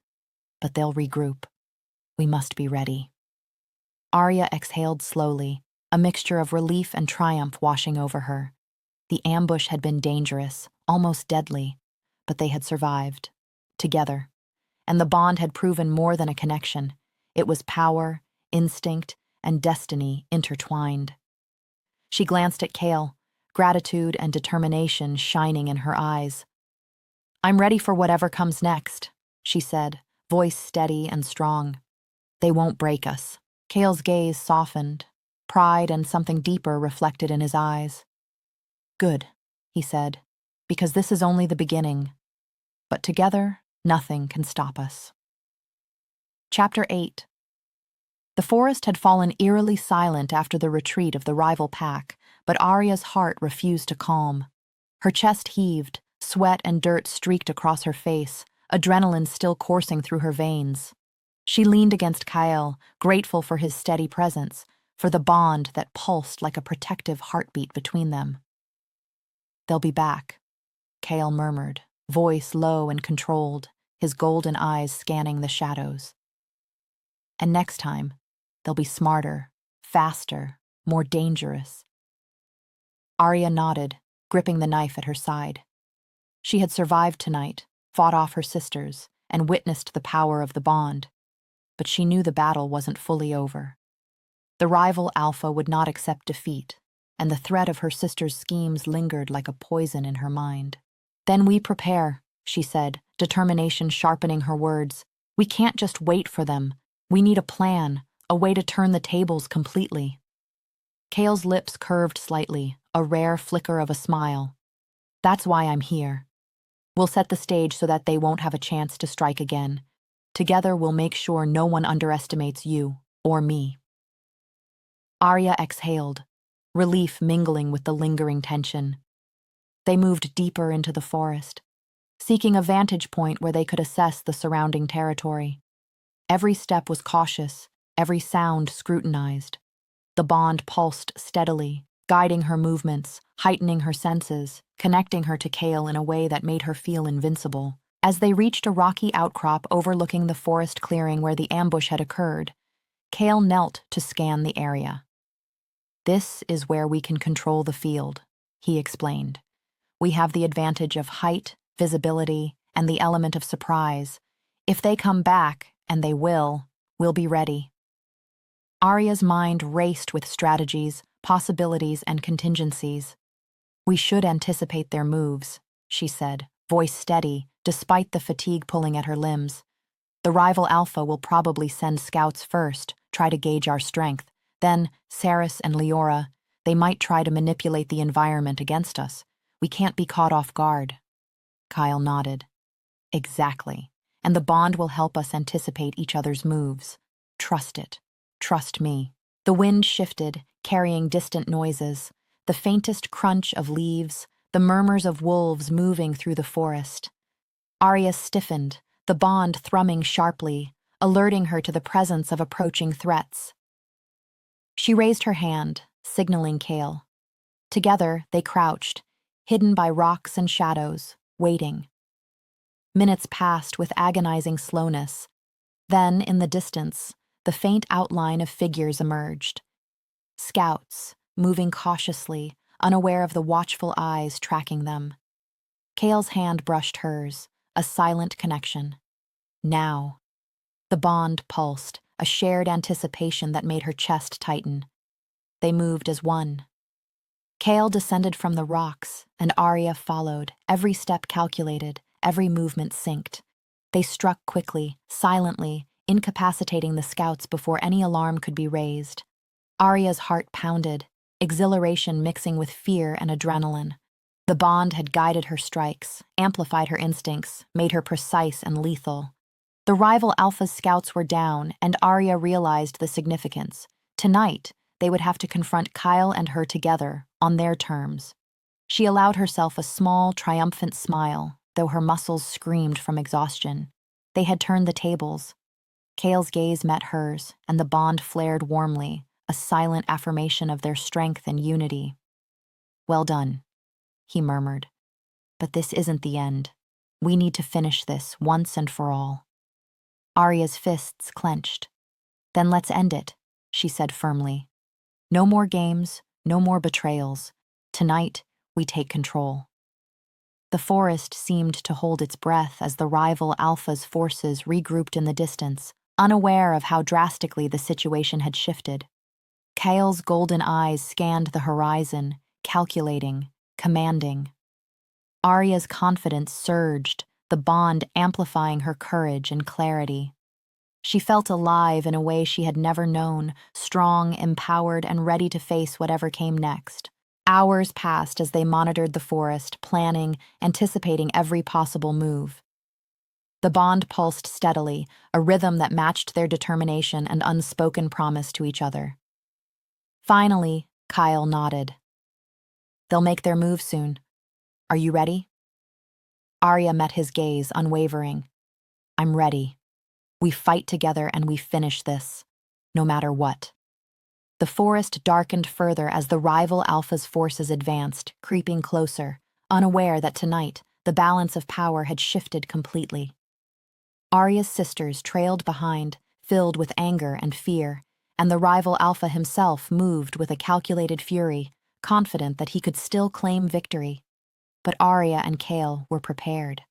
S1: "But they'll regroup. We must be ready." Aria exhaled slowly, a mixture of relief and triumph washing over her. The ambush had been dangerous, almost deadly, but they had survived, together. And the bond had proven more than a connection. It was power, instinct, and destiny intertwined. She glanced at Kale, gratitude and determination shining in her eyes. "I'm ready for whatever comes next," she said, voice steady and strong. "They won't break us." Kale's gaze softened, pride and something deeper reflected in his eyes. "Good," he said, "because this is only the beginning. But together, nothing can stop us." Chapter 8. The forest had fallen eerily silent after the retreat of the rival pack, but Aria's heart refused to calm. Her chest heaved, sweat and dirt streaked across her face, adrenaline still coursing through her veins. She leaned against Kyle, grateful for his steady presence, for the bond that pulsed like a protective heartbeat between them. "They'll be back," Kyle murmured, voice low and controlled, his golden eyes scanning the shadows. "And next time, they'll be smarter, faster, more dangerous." Aria nodded, gripping the knife at her side. She had survived tonight, fought off her sisters, and witnessed the power of the bond. But she knew the battle wasn't fully over. The rival Alpha would not accept defeat, and the threat of her sister's schemes lingered like a poison in her mind. "Then we prepare," she said, determination sharpening her words. "We can't just wait for them. We need a plan, a way to turn the tables completely." Kale's lips curved slightly, a rare flicker of a smile. "That's why I'm here. We'll set the stage so that they won't have a chance to strike again. Together we'll make sure no one underestimates you, or me." Aria exhaled, relief mingling with the lingering tension. They moved deeper into the forest, seeking a vantage point where they could assess the surrounding territory. Every step was cautious, every sound scrutinized. The bond pulsed steadily, guiding her movements, heightening her senses, connecting her to Kale in a way that made her feel invincible. As they reached a rocky outcrop overlooking the forest clearing where the ambush had occurred, Kale knelt to scan the area. "This is where we can control the field," he explained. "We have the advantage of height, visibility, and the element of surprise. If they come back, and they will, we'll be ready." Aria's mind raced with strategies, possibilities, and contingencies. "We should anticipate their moves," she said, voice steady, despite the fatigue pulling at her limbs. "The rival Alpha will probably send scouts first, try to gauge our strength. Then, Saris and Leora, they might try to manipulate the environment against us. We can't be caught off guard." Kyle nodded. "Exactly. And the bond will help us anticipate each other's moves. Trust it. Trust me." The wind shifted, carrying distant noises, the faintest crunch of leaves, the murmurs of wolves moving through the forest. Aria stiffened, the bond thrumming sharply, alerting her to the presence of approaching threats. She raised her hand, signaling Kale. Together, they crouched, hidden by rocks and shadows, waiting. Minutes passed with agonizing slowness. Then, in the distance, the faint outline of figures emerged. Scouts, moving cautiously, unaware of the watchful eyes tracking them. Kale's hand brushed hers, a silent connection. Now. The bond pulsed, a shared anticipation that made her chest tighten. They moved as one. Kale descended from the rocks, and Aria followed, every step calculated, every movement synced. They struck quickly, silently, incapacitating the scouts before any alarm could be raised. Aria's heart pounded, exhilaration mixing with fear and adrenaline. The bond had guided her strikes, amplified her instincts, made her precise and lethal. The rival Alpha's scouts were down, and Aria realized the significance. Tonight, they would have to confront Kyle and her together, on their terms. She allowed herself a small, triumphant smile, though her muscles screamed from exhaustion. They had turned the tables. Kale's gaze met hers, and the bond flared warmly, a silent affirmation of their strength and unity. "Well done," he murmured. "But this isn't the end. We need to finish this once and for all." Aria's fists clenched. "Then let's end it," she said firmly. "No more games, no more betrayals. Tonight, we take control." The forest seemed to hold its breath as the rival Alpha's forces regrouped in the distance, unaware of how drastically the situation had shifted. Kale's golden eyes scanned the horizon, calculating, commanding. Aria's confidence surged, the bond amplifying her courage and clarity. She felt alive in a way she had never known, strong, empowered, and ready to face whatever came next. Hours passed as they monitored the forest, planning, anticipating every possible move. The bond pulsed steadily, a rhythm that matched their determination and unspoken promise to each other. Finally, Kyle nodded. "They'll make their move soon. Are you ready?" Aria met his gaze, unwavering. "I'm ready. We fight together and we finish this, no matter what." The forest darkened further as the rival Alpha's forces advanced, creeping closer, unaware that tonight the balance of power had shifted completely. Aria's sisters trailed behind, filled with anger and fear, and the rival Alpha himself moved with a calculated fury, confident that he could still claim victory. But Aria and Kale were prepared.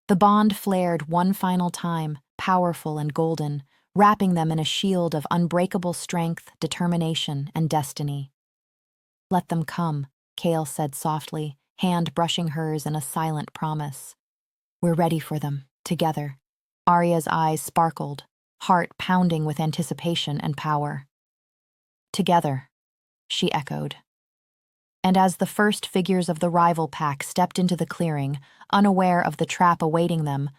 S1: The bond flared one final time, powerful and golden, wrapping them in a shield of unbreakable strength, determination, and destiny. "Let them come," Kale said softly, hand brushing hers in a silent promise. "We're ready for them, together." Aria's eyes sparkled, heart pounding with anticipation and power. "Together," she echoed. And as the first figures of the rival pack stepped into the clearing, unaware of the trap awaiting them,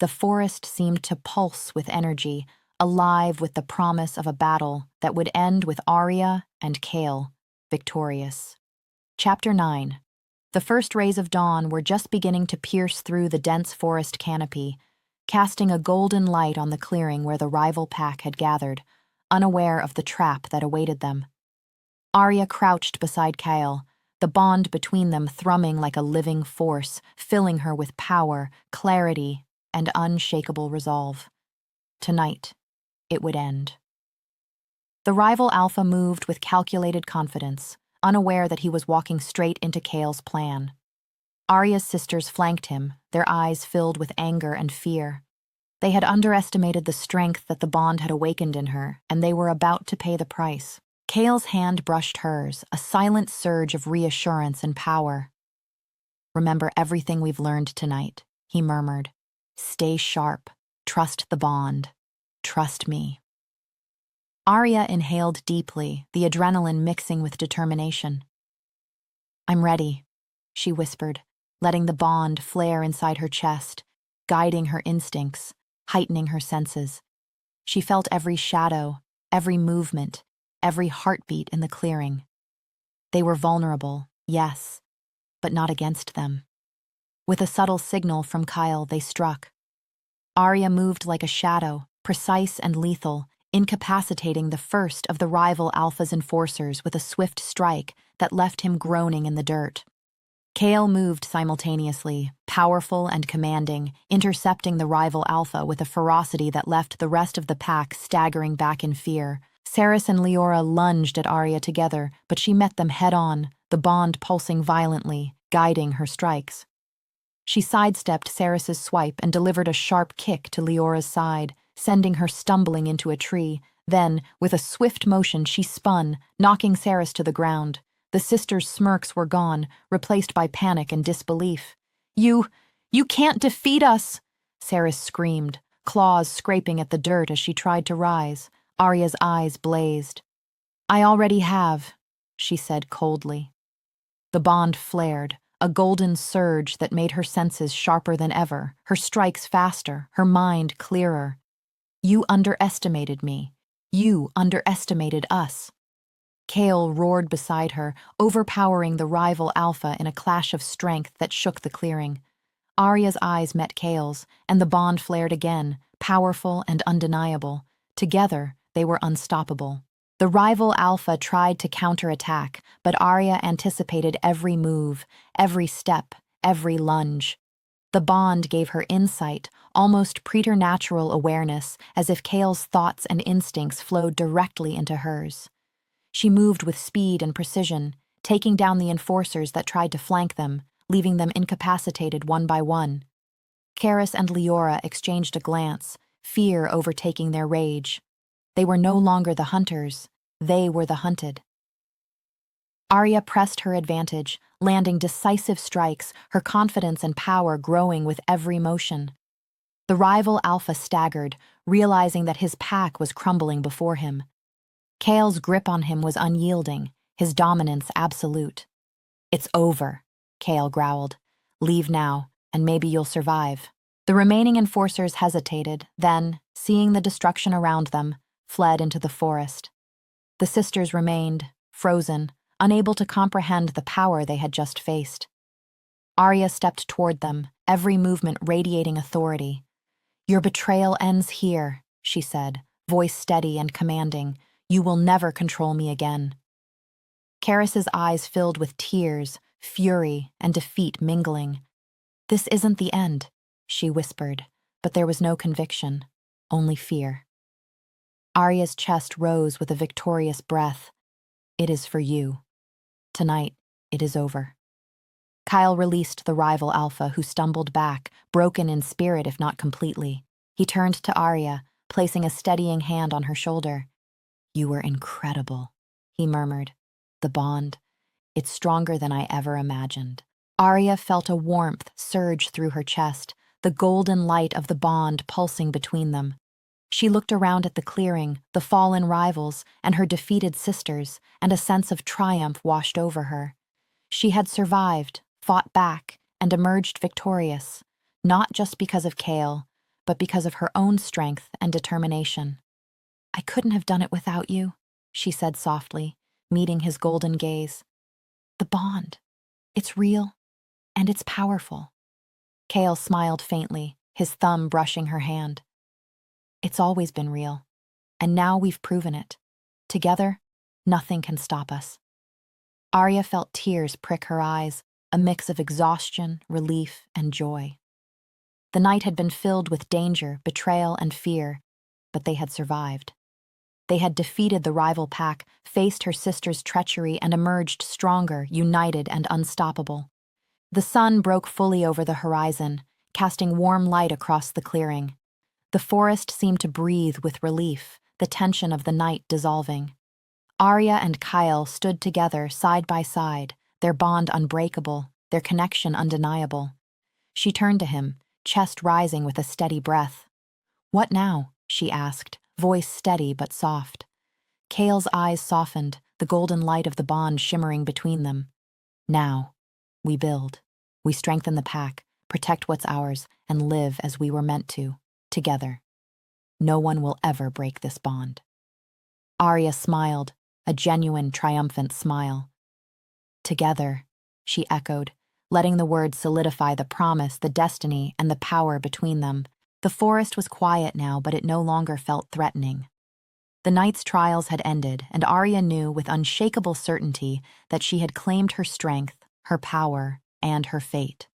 S1: the forest seemed to pulse with energy, alive with the promise of a battle that would end with Aria and Kale victorious. Chapter 9. The first rays of dawn were just beginning to pierce through the dense forest canopy, casting a golden light on the clearing where the rival pack had gathered, unaware of the trap that awaited them. Aria crouched beside Kale, the bond between them thrumming like a living force, filling her with power, clarity, and unshakable resolve. Tonight, it would end. The rival Alpha moved with calculated confidence, unaware that he was walking straight into Kale's plan. Aria's sisters flanked him, their eyes filled with anger and fear. They had underestimated the strength that the bond had awakened in her, and they were about to pay the price. Kale's hand brushed hers, a silent surge of reassurance and power. "Remember everything we've learned tonight," he murmured. "Stay sharp. Trust the bond. Trust me." Aria inhaled deeply, the adrenaline mixing with determination. "I'm ready," she whispered, letting the bond flare inside her chest, guiding her instincts, heightening her senses. She felt every shadow, every movement, every heartbeat in the clearing. They were vulnerable, yes, but not against them. With a subtle signal from Kyle, they struck. Aria moved like a shadow, precise and lethal, incapacitating the first of the rival Alpha's enforcers with a swift strike that left him groaning in the dirt. Kale moved simultaneously, powerful and commanding, intercepting the rival Alpha with a ferocity that left the rest of the pack staggering back in fear. Saris and Leora lunged at Aria together, but she met them head-on, the bond pulsing violently, guiding her strikes. She sidestepped Saris's swipe and delivered a sharp kick to Leora's side, sending her stumbling into a tree. Then, with a swift motion, she spun, knocking Saris to the ground. The sisters' smirks were gone, replaced by panic and disbelief. You can't defeat us!" Saris screamed, claws scraping at the dirt as she tried to rise. Aria's eyes blazed. "I already have," she said coldly. The bond flared, a golden surge that made her senses sharper than ever, her strikes faster, her mind clearer. "You underestimated me. You underestimated us." Kale roared beside her, overpowering the rival Alpha in a clash of strength that shook the clearing. Aria's eyes met Kale's, and the bond flared again, powerful and undeniable. Together, they were unstoppable. The rival Alpha tried to counterattack, but Aria anticipated every move, every step, every lunge. The bond gave her insight, almost preternatural awareness, as if Kale's thoughts and instincts flowed directly into hers. She moved with speed and precision, taking down the enforcers that tried to flank them, leaving them incapacitated one by one. Karis and Leora exchanged a glance, fear overtaking their rage. They were no longer the hunters, they were the hunted. Aria pressed her advantage, landing decisive strikes, her confidence and power growing with every motion. The rival Alpha staggered, realizing that his pack was crumbling before him. Kale's grip on him was unyielding, his dominance absolute. "It's over," Kale growled. "Leave now, and maybe you'll survive." The remaining enforcers hesitated, then, seeing the destruction around them, fled into the forest. The sisters remained, frozen, unable to comprehend the power they had just faced. Aria stepped toward them, every movement radiating authority. "Your betrayal ends here," she said, voice steady and commanding. "You will never control me again." Karis's eyes filled with tears, fury, and defeat mingling. "This isn't the end," she whispered, but there was no conviction, only fear. Aria's chest rose with a victorious breath. "It is for you. Tonight, it is over." Kyle released the rival Alpha, who stumbled back, broken in spirit if not completely. He turned to Aria, placing a steadying hand on her shoulder. "You were incredible," he murmured. "The bond, it's stronger than I ever imagined." Aria felt a warmth surge through her chest, the golden light of the bond pulsing between them. She looked around at the clearing, the fallen rivals, and her defeated sisters, and a sense of triumph washed over her. She had survived, fought back, and emerged victorious, not just because of Kale, but because of her own strength and determination. "I couldn't have done it without you," she said softly, meeting his golden gaze. "The bond, it's real, and it's powerful." Kale smiled faintly, his thumb brushing her hand. "It's always been real, and now we've proven it. Together, nothing can stop us." Aria felt tears prick her eyes, a mix of exhaustion, relief, and joy. The night had been filled with danger, betrayal, and fear, but they had survived. They had defeated the rival pack, faced her sister's treachery, and emerged stronger, united, and unstoppable. The sun broke fully over the horizon, casting warm light across the clearing. The forest seemed to breathe with relief, the tension of the night dissolving. Aria and Kyle stood together side by side, their bond unbreakable, their connection undeniable. She turned to him, chest rising with a steady breath. "What now?" she asked, voice steady but soft. Kale's eyes softened, the golden light of the bond shimmering between them. "Now, we build. We strengthen the pack, protect what's ours, and live as we were meant to, together. No one will ever break this bond." Aria smiled, a genuine, triumphant smile. "Together," she echoed, letting the words solidify the promise, the destiny, and the power between them. The forest was quiet now, but it no longer felt threatening. The night's trials had ended, and Aria knew with unshakable certainty that she had claimed her strength, her power, and her fate.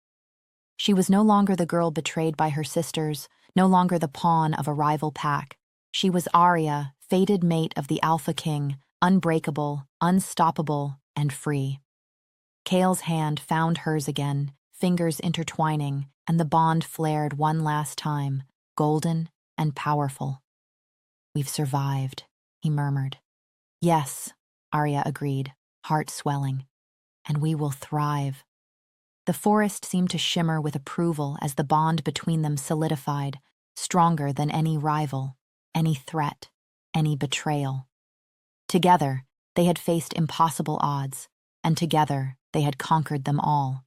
S1: She was no longer the girl betrayed by her sisters, no longer the pawn of a rival pack. She was Aria, fated mate of the Alpha King, unbreakable, unstoppable, and free. Kale's hand found hers again, fingers intertwining, and the bond flared one last time, golden and powerful. "We've survived," he murmured. "Yes," Aria agreed, heart swelling. "And we will thrive." The forest seemed to shimmer with approval as the bond between them solidified, stronger than any rival, any threat, any betrayal. Together, they had faced impossible odds, and together they had conquered them all.